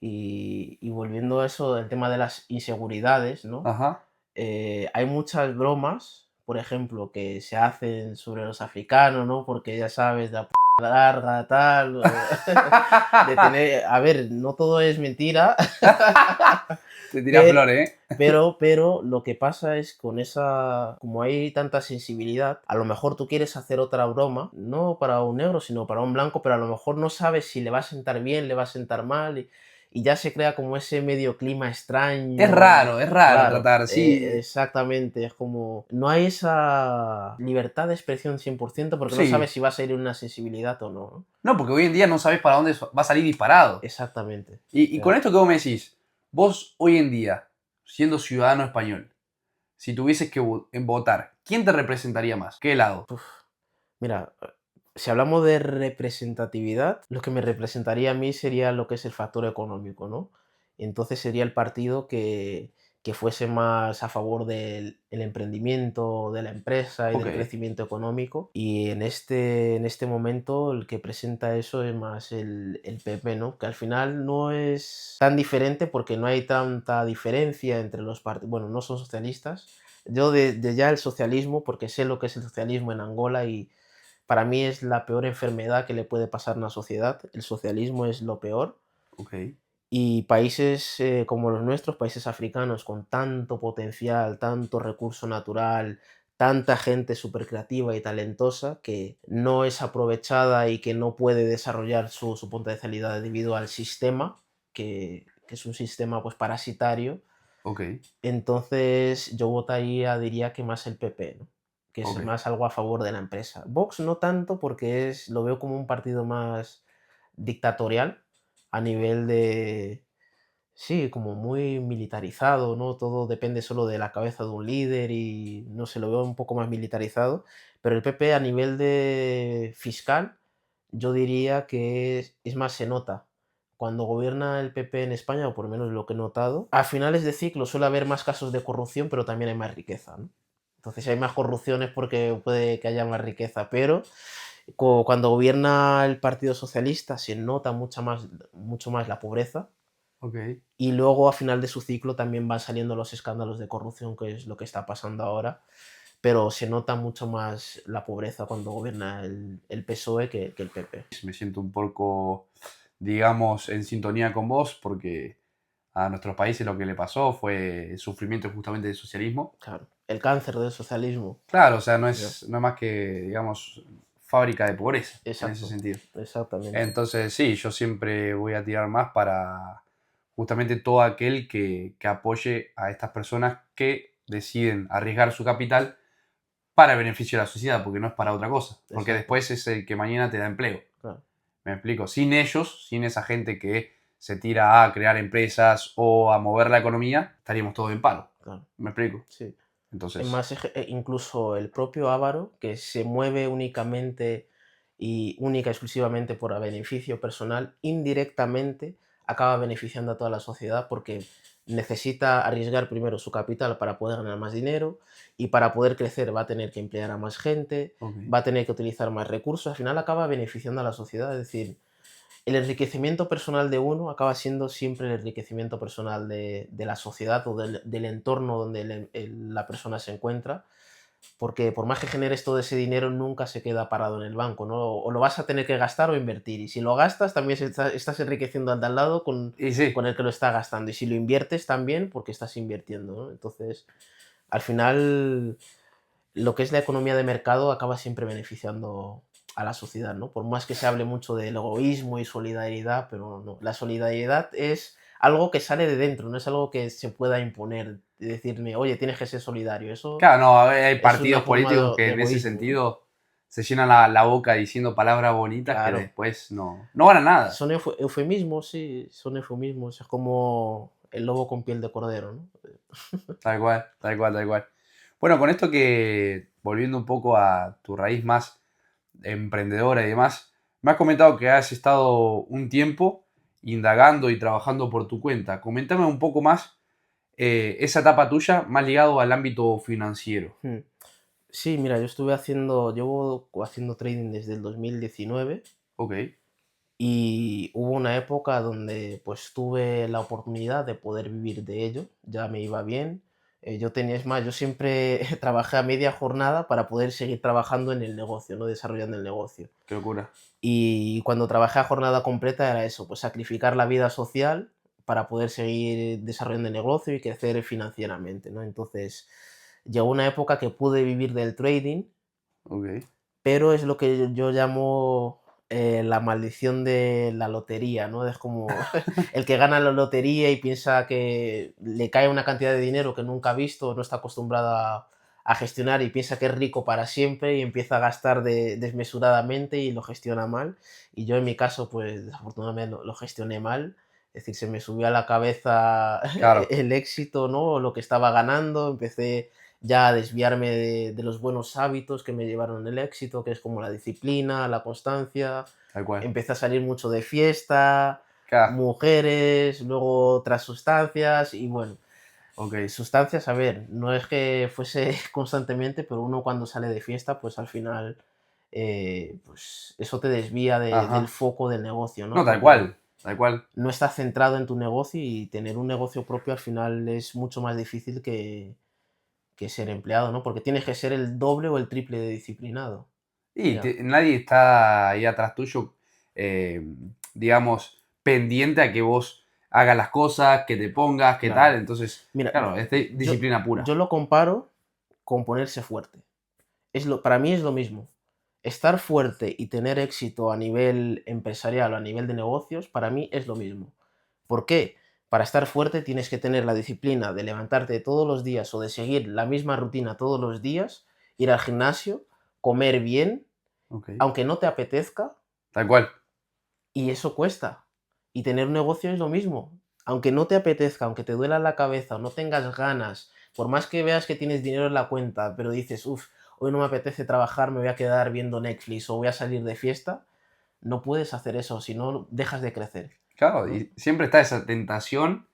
y volviendo a eso, el tema de las inseguridades, ¿no? ajá. Hay muchas bromas, por ejemplo, que se hacen sobre los africanos, ¿no? Porque ya sabes, la p larga, tal, de tener, a ver, no todo es mentira. Te tiras Pero, flores, ¿eh? pero lo que pasa es con esa, como hay tanta sensibilidad, a lo mejor tú quieres hacer otra broma, no para un negro, sino para un blanco, pero a lo mejor no sabes si le va a sentar bien, le va a sentar mal, y ya se crea como ese medio clima extraño. Es raro Claro, tratar, sí, exactamente, es como, no hay esa libertad de expresión 100% porque no sabes sí. si va a salir una sensibilidad o no, ¿no? No, porque hoy en día no sabes para dónde va a salir disparado. Exactamente. Y con esto que vos me decís, vos hoy en día, siendo ciudadano español, si tuvieses que votar, ¿quién te representaría más? ¿Qué lado? Mira, si hablamos de representatividad, lo que me representaría a mí sería lo que es el factor económico, ¿no? Entonces sería el partido que fuese más a favor del emprendimiento, de la empresa y Ok, del crecimiento económico. Y en este momento el que presenta eso es más el PP, ¿no? Que al final no es tan diferente porque no hay tanta diferencia entre los partidos. Bueno, no son socialistas. Yo de ya el socialismo, porque sé lo que es el socialismo en Angola y para mí es la peor enfermedad que le puede pasar a una sociedad. El socialismo es lo peor. ok. Y países como los nuestros, países africanos con tanto potencial, tanto recurso natural, tanta gente súper creativa y talentosa que no es aprovechada y que no puede desarrollar su potencialidad debido al sistema, que es un sistema pues parasitario. Ok, Entonces yo votaría, diría que más el PP, ¿no? Que es ok. más algo a favor de la empresa. Vox no tanto porque lo veo como un partido más dictatorial a nivel de, sí, como muy militarizado, ¿no? Todo depende solo de la cabeza de un líder y no sé, lo veo un poco más militarizado. Pero el PP a nivel de fiscal, yo diría que es más se nota. Cuando gobierna el PP en España, o por lo menos lo que he notado, a finales de ciclo suele haber más casos de corrupción, pero también hay más riqueza, ¿no? Entonces, si hay más corrupción es porque puede que haya más riqueza, pero cuando gobierna el Partido Socialista se nota mucho más la pobreza Ok. y luego a final de su ciclo también van saliendo los escándalos de corrupción, que es lo que está pasando ahora, pero se nota mucho más la pobreza cuando gobierna el PSOE que el PP. Me siento un poco, digamos, en sintonía con vos porque a nuestros países lo que le pasó fue el sufrimiento justamente del socialismo. Claro, el cáncer del socialismo. Claro, o sea, no Ya. es, no es más que, digamos, fábrica de pobreza en ese Exacto, sentido. exactamente. Entonces, sí, yo siempre voy a tirar más para justamente todo aquel que apoye a estas personas que deciden arriesgar su capital para el beneficio de la sociedad, porque no es para otra cosa. Porque Exacto, después es el que mañana te da empleo. claro, Me explico. Sin ellos, sin esa gente que se tira a crear empresas o a mover la economía, estaríamos todos en paro. claro, Me explico. sí. Es Entonces, más, incluso el propio Ávaro, que se mueve únicamente y única exclusivamente por beneficio personal, indirectamente acaba beneficiando a toda la sociedad porque necesita arriesgar primero su capital para poder ganar más dinero y para poder crecer va a tener que emplear a más gente, ok. va a tener que utilizar más recursos, al final acaba beneficiando a la sociedad, es decir, el enriquecimiento personal de uno acaba siendo siempre el enriquecimiento personal de la sociedad o del entorno donde la persona se encuentra, porque por más que generes todo ese dinero, nunca se queda parado en el banco, ¿no? O lo vas a tener que gastar o invertir. Y si lo gastas, también estás enriqueciendo al de al lado Y sí, con el que lo está gastando. Y si lo inviertes, también porque estás invirtiendo, ¿no? Entonces, al final, lo que es la economía de mercado acaba siempre beneficiando a la sociedad, ¿no? Por más que se hable mucho del egoísmo y solidaridad, pero no. La solidaridad es algo que sale de dentro, no es algo que se pueda imponer, de decirme, oye, tienes que ser solidario. Eso claro, no, hay es una partidos forma políticos que de en ese egoísmo, ¿no? sentido se llenan la boca diciendo palabras bonitas que Claro. después no van a nada. Son eufemismos, sí, son eufemismos. Es como el lobo con piel de cordero, ¿no? Tal cual, tal cual, tal cual. Bueno, con esto que, volviendo un poco a tu raíz más emprendedora y demás, me has comentado que has estado un tiempo indagando y trabajando por tu cuenta. Coméntame un poco más esa etapa tuya más ligado al ámbito financiero. Hmm. Sí, mira, llevo haciendo trading desde el 2019 Ok, y hubo una época donde pues tuve la oportunidad de poder vivir de ello, ya me iba bien. Es más, yo siempre trabajé a media jornada para poder seguir trabajando en el negocio, ¿no? Desarrollando el negocio. qué locura. Y cuando trabajé a jornada completa era eso, pues sacrificar la vida social para poder seguir desarrollando el negocio y crecer financieramente, ¿no? Entonces, llegó una época que pude vivir del trading, Ok. pero es lo que yo llamo la maldición de la lotería, ¿no? Es como el que gana la lotería y piensa que le cae una cantidad de dinero que nunca ha visto, no está acostumbrado a gestionar y piensa que es rico para siempre y empieza a gastar desmesuradamente y lo gestiona mal. Y yo en mi caso, pues desafortunadamente lo gestioné mal. Es decir, se me subió a la cabeza Claro, el éxito, ¿no? Lo que estaba ganando, empecé ya a desviarme de los buenos hábitos que me llevaron el éxito, que es como la disciplina, la constancia. tal cual. Empecé a salir mucho de fiesta, Claro, mujeres, luego otras sustancias y bueno, ok. sustancias, a ver, no es que fuese constantemente, pero uno cuando sale de fiesta, pues al final, pues eso te desvía del Ajá. foco del negocio, No, ¿no? tal Porque cual, tal cual. no estás centrado en tu negocio y tener un negocio propio al final es mucho más difícil que ser empleado, ¿no? Porque tienes que ser el doble o el triple de disciplinado. Y Ya, nadie está ahí atrás tuyo, eh, digamos, pendiente a que vos hagas las cosas, que te pongas, que tal. claro. Entonces, Mira, claro, es yo, disciplina pura. yo lo comparo con ponerse fuerte. Para mí es lo mismo. Estar fuerte y tener éxito a nivel empresarial o a nivel de negocios, para mí es lo mismo. ¿Por qué? Para estar fuerte tienes que tener la disciplina de levantarte todos los días o de seguir la misma rutina todos los días, ir al gimnasio, comer bien, Ok. aunque no te apetezca, Tal cual. y eso cuesta. Y tener un negocio es lo mismo. Aunque no te apetezca, aunque te duela la cabeza o no tengas ganas, por más que veas que tienes dinero en la cuenta, pero dices, uff, hoy no me apetece trabajar, me voy a quedar viendo Netflix o voy a salir de fiesta, no puedes hacer eso, si no dejas de crecer, Claro, ¿no? y siempre está esa tentación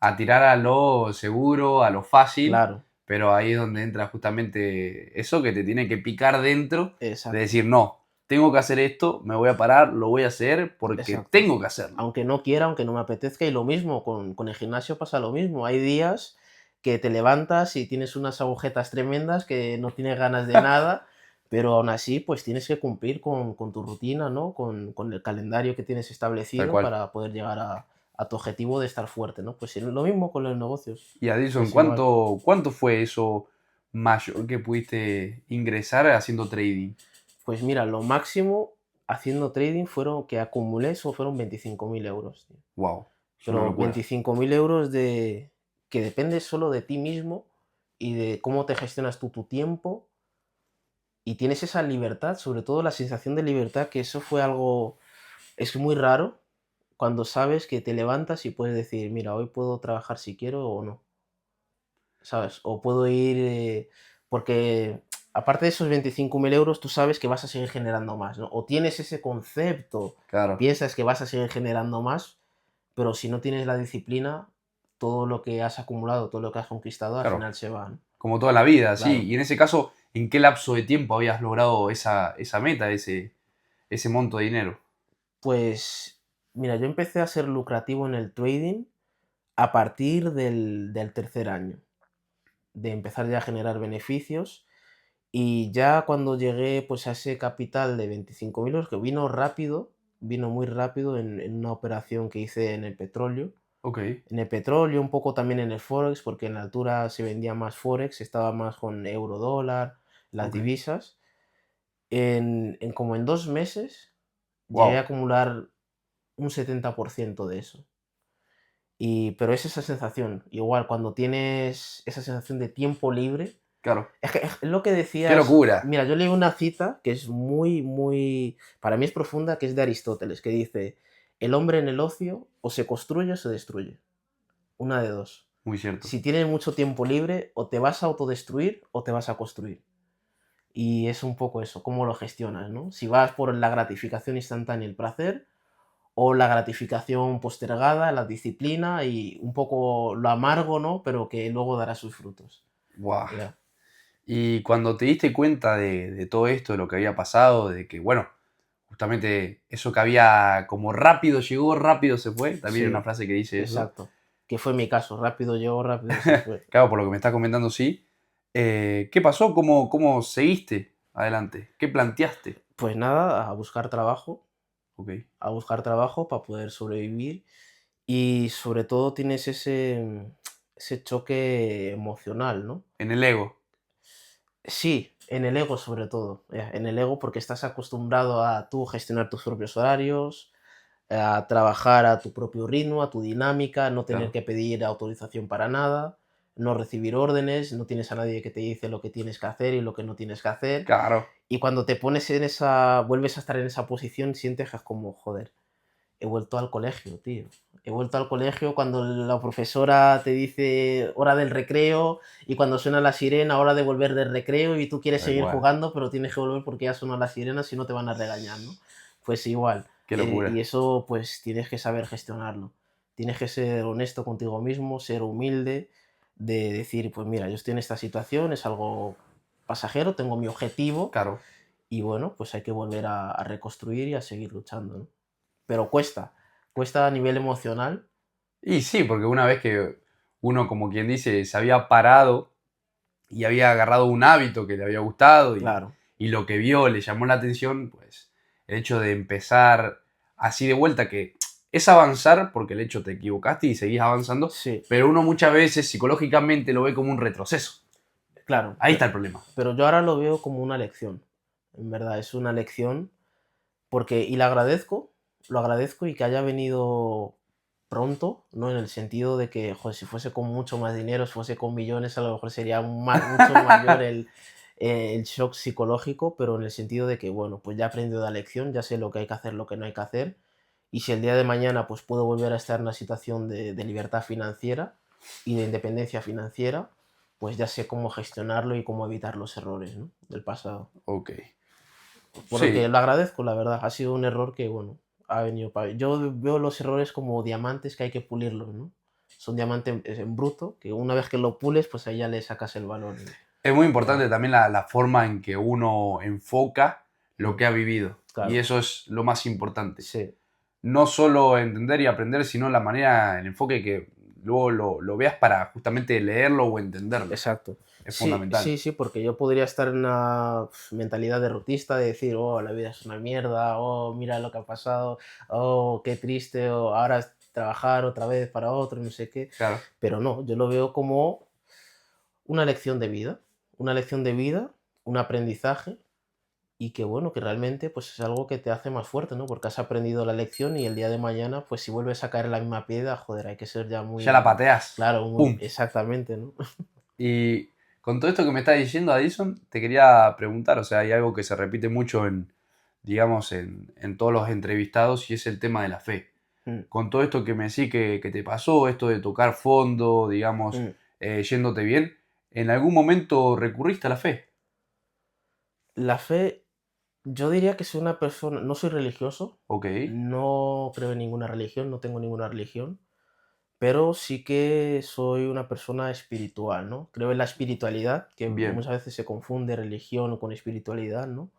a tirar a lo seguro, a lo fácil, Claro, pero ahí es donde entra justamente eso que te tiene que picar dentro de exacto, decir, no, tengo que hacer esto, me voy a parar, lo voy a hacer porque exacto. tengo que hacerlo. Aunque no quiera, aunque no me apetezca, y lo mismo, con el gimnasio pasa lo mismo. Hay días que te levantas y tienes unas agujetas tremendas que no tienes ganas de nada, pero aún así, pues tienes que cumplir con tu rutina, ¿no? Con el calendario que tienes Tal establecido cual. para poder llegar a tu objetivo de estar fuerte, ¿no? Pues lo mismo con los negocios, Y Adilson, es igual. ¿cuánto fue eso mayor que pudiste ingresar haciendo trading? Pues mira, lo máximo haciendo trading que acumulé, eso fueron 25.000 euros, tío. Wow, es una Pero locura. 25.000 euros que depende solo de ti mismo y de cómo te gestionas tú tu tiempo y tienes esa libertad, sobre todo la sensación de libertad, que eso fue algo, es muy raro cuando sabes que te levantas y puedes decir, mira, hoy puedo trabajar si quiero o no, ¿sabes? O puedo ir, porque aparte de esos 25.000 euros, tú sabes que vas a seguir generando más, ¿no? O tienes ese concepto, Claro, piensas que vas a seguir generando más, pero si no tienes la disciplina, todo lo que has acumulado, todo lo que has conquistado, al claro. final se va, ¿no? Como toda la vida, sí. Claro. Y en ese caso, ¿en qué lapso de tiempo habías logrado esa meta, ese monto de dinero? Pues, mira, yo empecé a ser lucrativo en el trading a partir del tercer año, de empezar ya a generar beneficios. Y ya cuando llegué pues a ese capital de 25.000 euros, que vino rápido, vino muy rápido en una operación que hice en el petróleo. Ok, En el petróleo, un poco también en el Forex, porque en la altura se vendía más Forex, estaba más con euro dólar, las ok. divisas. En como en 2 meses llegué a Wow. acumular un 70% de eso. Pero es esa sensación, igual cuando tienes esa sensación de tiempo libre, Claro. es lo que ¡Qué decías. locura! Mira, yo leí una cita que es muy, muy, para mí es profunda, que es de Aristóteles, que dice, el hombre en el ocio o se construye o se destruye, una de dos. Muy cierto. Si tienes mucho tiempo libre, o te vas a autodestruir o te vas a construir. Y es un poco eso, cómo lo gestionas, ¿no? Si vas por la gratificación instantánea, el placer, o la gratificación postergada, la disciplina y un poco lo amargo, ¿no? Pero que luego dará sus frutos. Wow. Ya. Y cuando te diste cuenta de todo esto, de lo que había pasado, de que, bueno, justamente eso que había como rápido llegó, rápido se fue, también hay una Sí, frase que dice eso. exacto. Que fue mi caso, rápido llegó, rápido se fue. Claro, por lo que me estás comentando, sí. ¿Qué pasó? ¿Cómo seguiste adelante? ¿Qué planteaste? Pues nada, Ok. a buscar trabajo para poder sobrevivir y sobre todo tienes ese choque emocional, ¿no? En el ego. Sí, en el ego sobre todo, en el ego porque estás acostumbrado a tú gestionar tus propios horarios, a trabajar a tu propio ritmo, a tu dinámica, no tener Claro. que pedir autorización para nada, no recibir órdenes, no tienes a nadie que te dice lo que tienes que hacer y lo que no tienes que hacer. Claro. Y cuando te pones vuelves a estar en esa posición, sientes que es como, joder, he vuelto al colegio, tío. He vuelto al colegio cuando la profesora te dice hora del recreo y cuando suena la sirena, hora de volver del recreo y tú quieres Tal seguir cual. jugando, pero tienes que volver porque ya suena la sirena, si no te van a regañar, ¿no? Pues igual. Qué Y locura. eso pues tienes que saber gestionarlo. Tienes que ser honesto contigo mismo, ser humilde, de decir, pues mira, yo estoy en esta situación, es algo pasajero, tengo mi objetivo Claro. y bueno, pues hay que volver a reconstruir y a seguir luchando, ¿no? Pero cuesta a nivel emocional, Y sí, porque una vez que uno, como quien dice, se había parado y había agarrado un hábito que le había gustado claro, y lo que vio le llamó la atención, pues el hecho de empezar así de vuelta, que es avanzar, porque el hecho te equivocaste y seguís avanzando, sí, pero uno muchas veces psicológicamente lo ve como un retroceso. Claro, Ahí está el problema. pero yo ahora lo veo como una lección. En verdad, es una lección porque, y lo agradezco y que haya venido pronto, ¿no? En el sentido de que, joder, si fuese con mucho más dinero, si fuese con millones, a lo mejor sería mucho mayor el shock psicológico, pero en el sentido de que, bueno, pues ya he aprendido la lección, ya sé lo que hay que hacer, lo que no hay que hacer, y si el día de mañana pues puedo volver a estar en una situación de libertad financiera y de independencia financiera, pues ya sé cómo gestionarlo y cómo evitar los errores, ¿no? Del pasado. Ok. Por lo que Sí, lo agradezco, la verdad. Ha sido un error que, bueno, ha venido para... Yo veo los errores como diamantes que hay que pulirlos, ¿no? Son diamantes en bruto, que una vez que lo pules, pues ahí ya le sacas el valor, ¿no? es muy Ya. importante también la forma en que uno enfoca lo Mm, que ha vivido. Y claro, eso es lo más importante. sí, No solo entender y aprender, sino la manera, el enfoque que luego lo veas para justamente leerlo o entenderlo. exacto. Es Sí, fundamental. sí, sí, porque yo podría estar en una mentalidad derrotista de decir, oh, la vida es una mierda, oh, mira lo que ha pasado, oh, qué triste, o ahora es trabajar otra vez para otro, no sé qué. Claro. Pero no, yo lo veo como una lección de vida, una lección de vida, un aprendizaje y que bueno, que realmente pues es algo que te hace más fuerte, ¿no? Porque has aprendido la lección y el día de mañana, pues si vuelves a caer en la misma piedra, joder, hay que ser ya Ya la muy, pateas. claro, muy, ¡Pum! exactamente, ¿no? Y con todo esto que me estás diciendo, Addison, te quería preguntar, o sea, hay algo que se repite mucho en, digamos, en todos los entrevistados y es el tema de la fe. Mm, Con todo esto que me decís que te pasó, esto de tocar fondo, digamos, mm. yéndote bien, ¿en algún momento recurriste a la fe? La fe, yo diría que soy una persona, no soy religioso, Ok, no creo en ninguna religión, no tengo ninguna religión, pero sí que soy una persona espiritual, ¿no? Creo en la espiritualidad, que bien, muchas veces se confunde religión con espiritualidad, ¿no?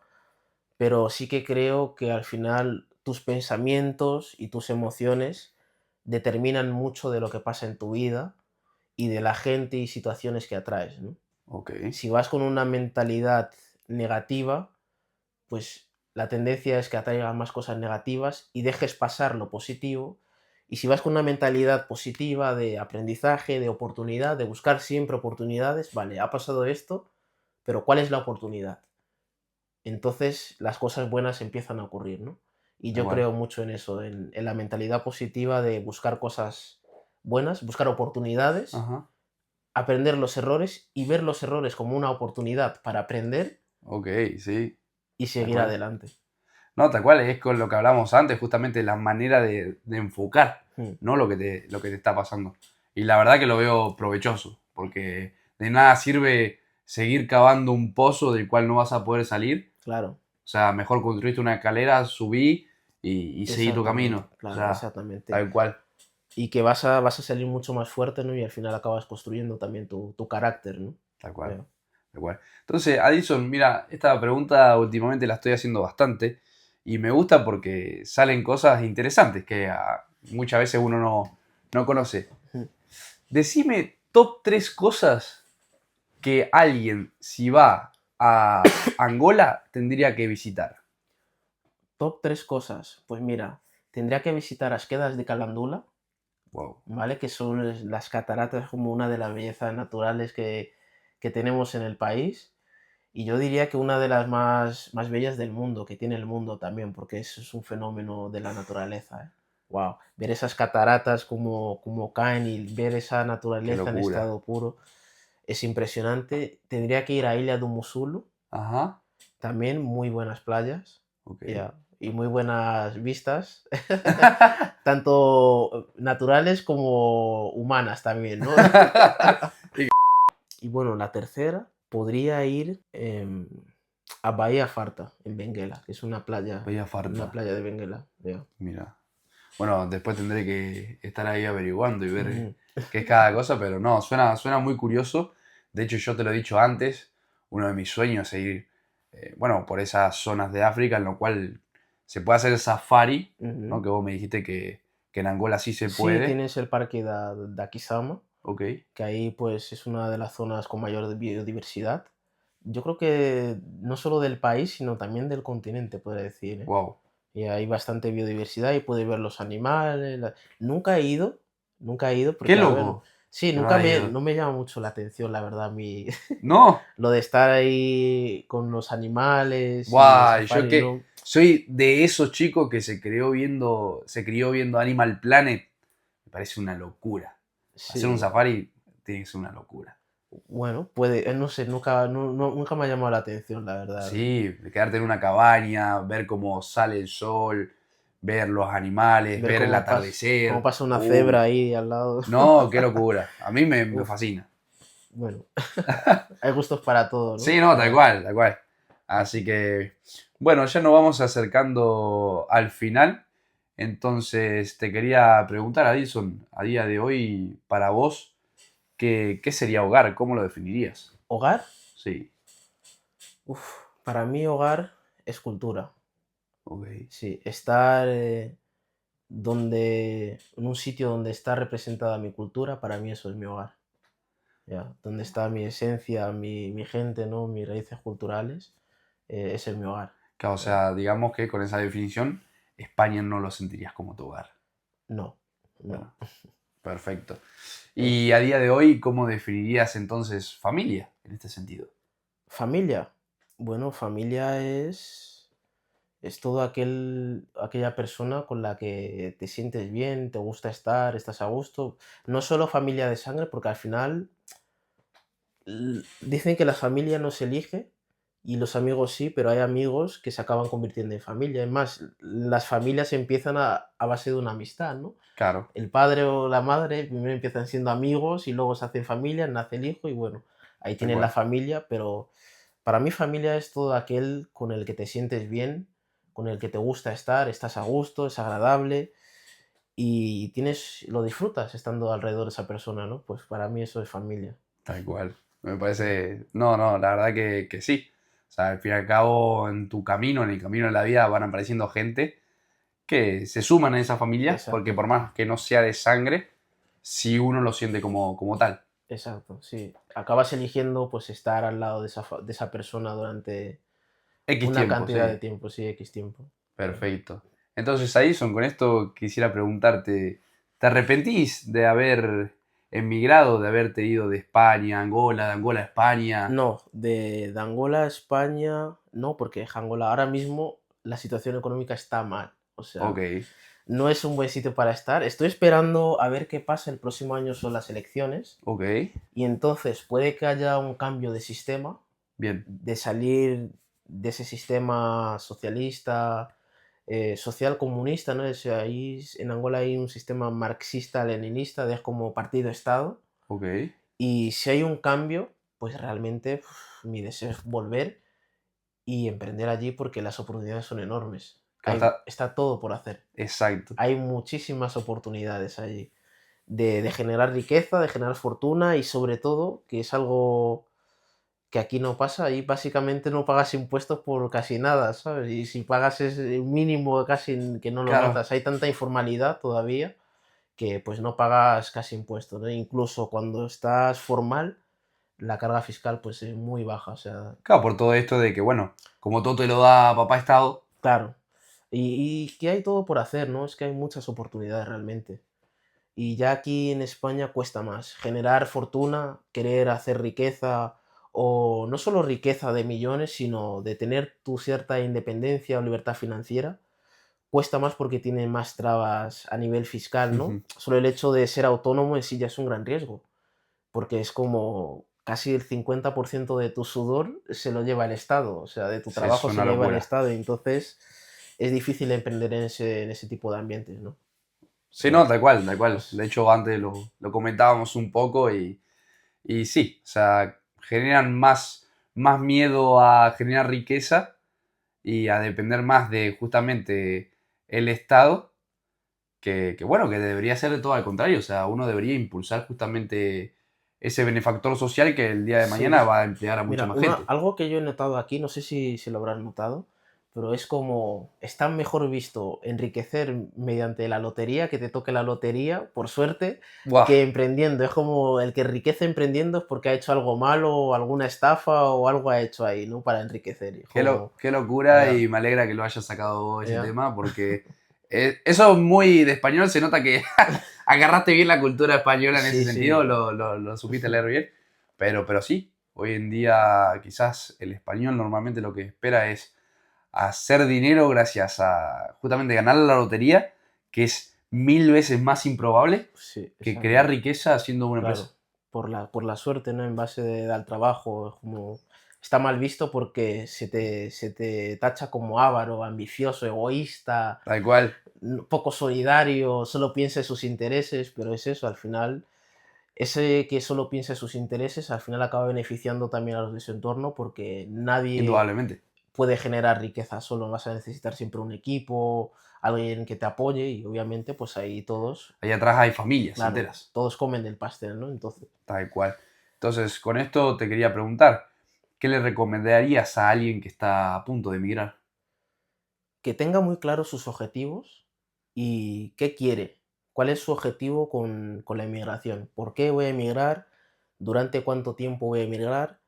Pero sí que creo que al final tus pensamientos y tus emociones determinan mucho de lo que pasa en tu vida y de la gente y situaciones que atraes, ¿no? ok, Si vas con una mentalidad negativa, pues la tendencia es que atraigas más cosas negativas y dejes pasar lo positivo. Y si vas con una mentalidad positiva de aprendizaje, de oportunidad, de buscar siempre oportunidades, vale, ha pasado esto, pero ¿cuál es la oportunidad? Entonces las cosas buenas empiezan a ocurrir, ¿no? Y tal yo cual. creo mucho en eso, en la mentalidad positiva de buscar cosas buenas, buscar oportunidades, Ajá, aprender los errores y ver los errores como una oportunidad para aprender ok, sí, y tal seguir cual. adelante. No, tal cual, es con lo que hablamos antes, justamente la manera de enfocar, Mm, ¿no? Lo que te está pasando. Y la verdad que lo veo provechoso, porque de nada sirve seguir cavando un pozo del cual no vas a poder salir. claro, O sea, mejor construiste una escalera, subí y seguí tu exactamente, camino. O claro, sea, exactamente. tal cual, Y que vas a salir mucho más fuerte, ¿no? Y al final acabas construyendo también tu carácter, ¿no? tal cual, Ya. tal cual. Entonces, Addison, mira, esta pregunta últimamente la estoy haciendo bastante y me gusta porque salen cosas interesantes que muchas veces uno no conoce. Mm. Decime top 3 cosas que alguien, si va a Angola, tendría que visitar. Top 3 cosas. Pues mira, tendría que visitar las quedas de Calandula, Wow. ¿vale? Que son las cataratas como una de las bellezas naturales que tenemos en el país. Y yo diría que una de las más bellas del mundo, que tiene el mundo también, porque eso es un fenómeno de la naturaleza, ¿eh? Wow, ver esas cataratas como caen y ver esa Qué naturaleza en locura. estado puro es impresionante. Tendría que ir a Ilha do Musulu, Ajá. también muy buenas playas, Ok. ya, y muy buenas vistas, tanto naturales como humanas también, ¿no? Y- Y bueno, la tercera podría ir a Bahía Farta, en Benguela, que es Bella una Farta. playa de Benguela. Ya. Mira. Bueno, después tendré que estar ahí averiguando y ver Ujú, qué es cada cosa, pero no, suena muy curioso. De hecho, yo te lo he dicho antes, uno de mis sueños es ir, bueno, por esas zonas de África en lo cual se puede hacer safari, ¿no? ujú. Que vos me dijiste que en Angola sí se Sí, puede. tienes el parque de Akisama, Ok. que ahí pues es una de las zonas con mayor biodiversidad. Yo creo que no solo del país, sino también del continente, podría decir, ¿eh? Wow. Y hay bastante biodiversidad y puedes ver los animales. Nunca he ido Qué porque, a ver, loco. Sí, ¿Te habrá ido? no me llama mucho la atención, la verdad, No, lo de estar ahí con los animales y de guay, yo safari, que ¿no? soy de esos chicos que se crió viendo Animal Planet, me parece una locura. Hacer un Sí, safari tiene que ser una locura. bueno, no sé, nunca me ha llamado la atención, la verdad. Sí, de quedarte en una cabaña, ver cómo sale el sol, ver los animales, Ver ver el cómo atardecer. pasa una cebra ahí al lado. No, qué locura. A mí me Uf, fascina. bueno, hay gustos para todo, ¿no? Sí, no, tal Para... cual, tal cual. Así que, bueno, ya nos vamos acercando al final. Entonces, te quería preguntar, Adilson, a día de hoy, para vos, ¿qué sería hogar? ¿Cómo lo definirías? ¿Hogar? Sí, Uf, para mí hogar es cultura. ok. Sí, estar en un sitio donde está representada mi cultura, para mí eso es mi hogar. Ya, donde está mi esencia, mi gente, ¿no? Mis raíces culturales, ese es mi hogar. Claro, o Ya. sea, digamos que con esa definición, España no lo sentirías como tu hogar. No, Bueno, no. perfecto. Eh, Y a día de hoy, ¿cómo definirías entonces familia en este sentido? familia. Bueno, familia es todo aquella persona con la que te sientes bien, te gusta estar, estás a gusto. No solo familia de sangre, porque al final dicen que la familia no se elige y los amigos sí, pero hay amigos que se acaban convirtiendo en familia. Es más, las familias empiezan a base de una amistad, ¿no? Claro, El padre o la madre primero empiezan siendo amigos y luego se hacen familia, nace el hijo y bueno, ahí tal tienes la cual. familia, pero para mí familia es todo aquel con el que te sientes bien, con el que te gusta estar, estás a gusto, es agradable y lo disfrutas estando alrededor de esa persona, ¿no? Pues para mí eso es familia. Tal cual. Me parece. No, no, la verdad que sí. O sea, al fin y al cabo, en tu camino, en el camino de la vida, van apareciendo gente que se suman a esa familia, porque Exacto, por más que no sea de sangre, si uno lo siente como tal. exacto, sí. Acabas eligiendo pues estar al lado de esa persona durante X una tiempo, cantidad de sí. tiempo, sí, X tiempo. Perfecto. Entonces, Aison, con esto quisiera preguntarte, ¿te arrepentís de haber emigrado, de haberte ido de España a Angola, de Angola a España? No, de Angola a España, no, porque Angola ahora mismo la situación económica está mal. O Ok, sea, no es un buen sitio para estar. Estoy esperando a ver qué pasa. El próximo año son las elecciones. ok, Y entonces puede que haya un cambio de sistema, bien, de salir de ese sistema socialista, social comunista, ¿no? Ahí en Angola hay un sistema marxista-leninista, de como partido-estado. ok. Y si hay un cambio, pues realmente mi deseo es volver y emprender allí porque las oportunidades son enormes. Claro, está, Está todo por hacer. exacto. Hay muchísimas oportunidades allí de generar riqueza, de generar fortuna y sobre todo, que es algo que aquí no pasa, ahí básicamente no pagas impuestos por casi nada, ¿sabes? Y si pagas es el mínimo casi que no lo Claro, notas. Hay tanta informalidad todavía que pues no pagas casi impuestos, ¿no? Incluso cuando estás formal, la carga fiscal pues es muy baja, o sea, claro, por todo esto de que, bueno, como todo te lo da papá Estado, claro. Y que hay todo por hacer, ¿no? Es que hay muchas oportunidades realmente. Y ya aquí en España cuesta más generar fortuna, querer hacer riqueza o no solo riqueza de millones, sino de tener tu cierta independencia o libertad financiera. Cuesta más porque tiene más trabas a nivel fiscal, ¿no? ujú, Solo el hecho de ser autónomo en sí ya es un gran riesgo, porque es como casi el 50% de tu sudor se lo lleva el Estado, o sea, de tu sí, es trabajo se una lo lleva el locura. Estado, y entonces es difícil emprender en ese tipo de ambientes, ¿no? Sí, no, Ya, tal cual, tal cual. pues De hecho, antes lo comentábamos un poco y sí, o sea, generan más miedo a generar riqueza y a depender más de justamente el Estado, bueno, que debería ser de todo al contrario, o sea, uno debería impulsar justamente ese benefactor social que el día de mañana sí. va a emplear a mucha Mira, más gente. algo que yo he notado aquí, no sé si lo habrás notado, pero es como está mejor visto enriquecer mediante la lotería, que te toque la lotería, por suerte, ¡Buah! que emprendiendo. Es como el que enriquece emprendiendo es porque ha hecho algo malo o alguna estafa o algo ha hecho ahí, ¿no? Para enriquecer. Y es como, Qué locura ya, y me alegra que lo hayas sacado vos ese ya, tema porque Eso es muy de español, se nota que agarraste bien la cultura española en ese Sí, sentido, sí. lo supiste leer bien, pero sí, hoy en día quizás el español normalmente lo que espera es hacer dinero gracias a justamente ganar la lotería, que es 1000 veces más improbable Sí, que crear exacto. riqueza haciendo una empresa. Claro, por la suerte, ¿no? En base al trabajo, es como está mal visto porque se te tacha como avaro, ambicioso, egoísta, Tal cual, poco solidario, solo piensa en sus intereses, pero es eso, al final, ese que solo piensa en sus intereses, al final acaba beneficiando también a los de su entorno porque nadie indudablemente. puede generar riqueza solo, vas a necesitar siempre un equipo, alguien que te apoye y obviamente pues ahí todos, Ahí atrás hay familias claro, enteras, todos comen del pastel, ¿no? Entonces, tal cual. Entonces, con esto te quería preguntar, ¿qué le recomendarías a alguien que está a punto de emigrar? que tenga muy claros sus objetivos y qué quiere, cuál es su objetivo con la inmigración, por qué voy a emigrar, durante cuánto tiempo voy a emigrar,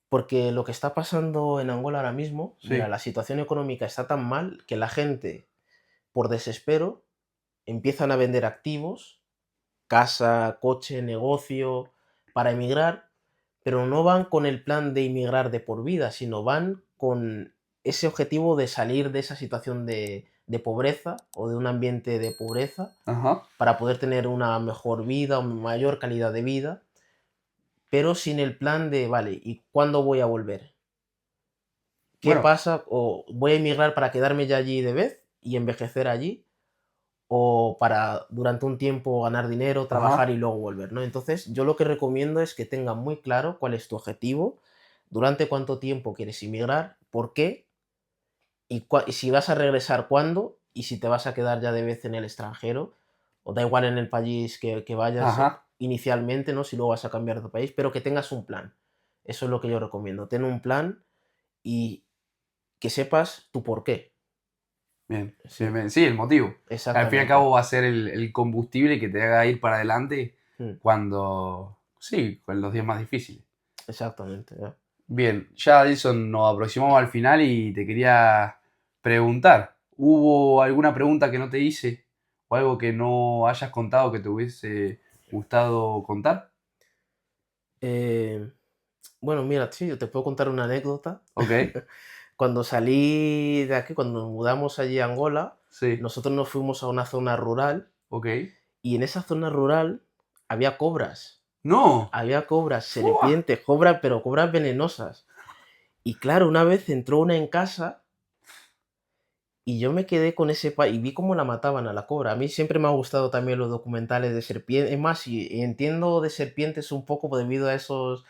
porque lo que está pasando en Angola ahora mismo, mira, Sí, la situación económica está tan mal que la gente, por desespero, empiezan a vender activos, casa, coche, negocio, para emigrar, pero no van con el plan de inmigrar de por vida, sino van con ese objetivo de salir de esa situación de pobreza o de un ambiente de pobreza ajá. para poder tener una mejor vida o mayor calidad de vida, pero sin el plan de, vale, ¿y cuándo voy a volver? ¿Qué Bueno, pasa? ¿O voy a emigrar para quedarme ya allí de vez y envejecer allí? ¿O para durante un tiempo ganar dinero, trabajar ajá, y luego volver, ¿no? Entonces, yo lo que recomiendo es que tengan muy claro cuál es tu objetivo, durante cuánto tiempo quieres inmigrar, por qué, y si vas a regresar cuándo, y si te vas a quedar ya de vez en el extranjero, o da igual en el país que vayas ajá. inicialmente, ¿no? Si luego vas a cambiar de país, pero que tengas un plan. Eso es lo que yo recomiendo. Ten un plan y que sepas tu por qué. Bien, bien, Sí, bien. Sí, el motivo. Al fin y al exactamente. cabo va a ser el combustible que te haga ir para adelante Mm, cuando, sí, con los días más difíciles. exactamente. Ya. Bien, ya Edison nos aproximamos al final y te quería preguntar, ¿hubo alguna pregunta que no te hice o algo que no hayas contado que te hubiese gustado contar? Eh, Bueno, mira, sí, yo te puedo contar una anécdota. Ok, Cuando salí de aquí, cuando nos mudamos allí a Angola, sí, nosotros nos fuimos a una zona rural ok. y en esa zona rural había cobras. No, Había cobras, ¡fua! serpientes, cobras, pero cobras venenosas. Y claro, una vez entró una en casa y yo me quedé con y vi cómo la mataban a la cobra. A mí siempre me ha gustado también los documentales de serpientes. Es más, y entiendo de serpientes un poco debido a esos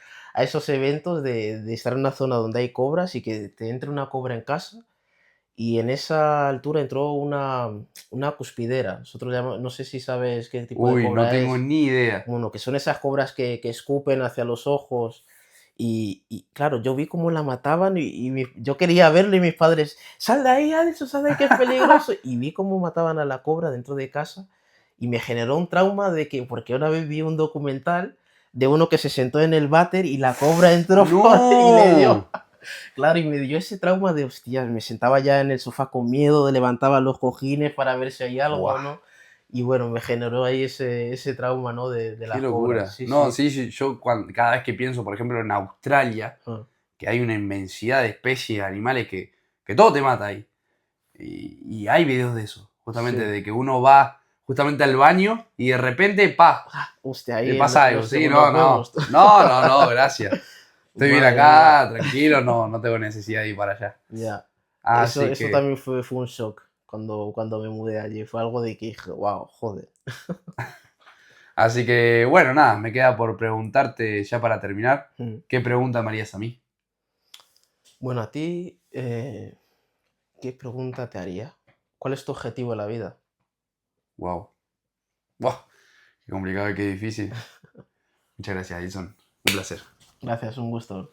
eventos de estar en una zona donde hay cobras y que te entre una cobra en casa. Y en esa altura entró una cuspidera. Nosotros no sé si sabes qué tipo de Uy, no cobra tengo es. ni idea. Bueno, que son esas cobras que escupen hacia los ojos. Y claro, yo vi cómo la mataban yo quería verlo y mis padres, sal de ahí, Adelson, sal de ahí, que es peligroso. Y vi cómo mataban a la cobra dentro de casa y me generó un trauma de que, porque una vez vi un documental de uno que se sentó en el váter y la cobra entró y le dio, No, claro, y me dio ese trauma de, hostias, me sentaba ya en el sofá con miedo, levantaba los cojines para ver si hay algo o buah. no. Y bueno, me generó ahí ese trauma, ¿no? De Qué las cobras. locura. Sí, No, sí. sí, sí, yo cada vez que pienso, por ejemplo, en Australia, Ah, que hay una inmensidad de especies de animales que todo te mata ahí. Y hay videos de eso, justamente sí. de que uno va justamente al baño y de repente, ¡pa! Ah, hostia, Le ahí pasa no algo. sé, Sí, unos no, huevos. no. No, no, no, gracias. Estoy bien Madre mía, acá, tranquilo, no, no tengo necesidad de ir para allá. ya. Eso, Así eso que, también fue un shock cuando me mudé allí. Fue algo de que dije, wow, joder. bueno, nada, me queda por preguntarte ya para terminar, Mm. ¿qué pregunta me harías a mí? Bueno, a ti, ¿qué pregunta te haría? ¿Cuál es tu objetivo en la vida? Wow. Wow, qué complicado y qué difícil. Muchas gracias, Edison. Un placer. Gracias, un gusto.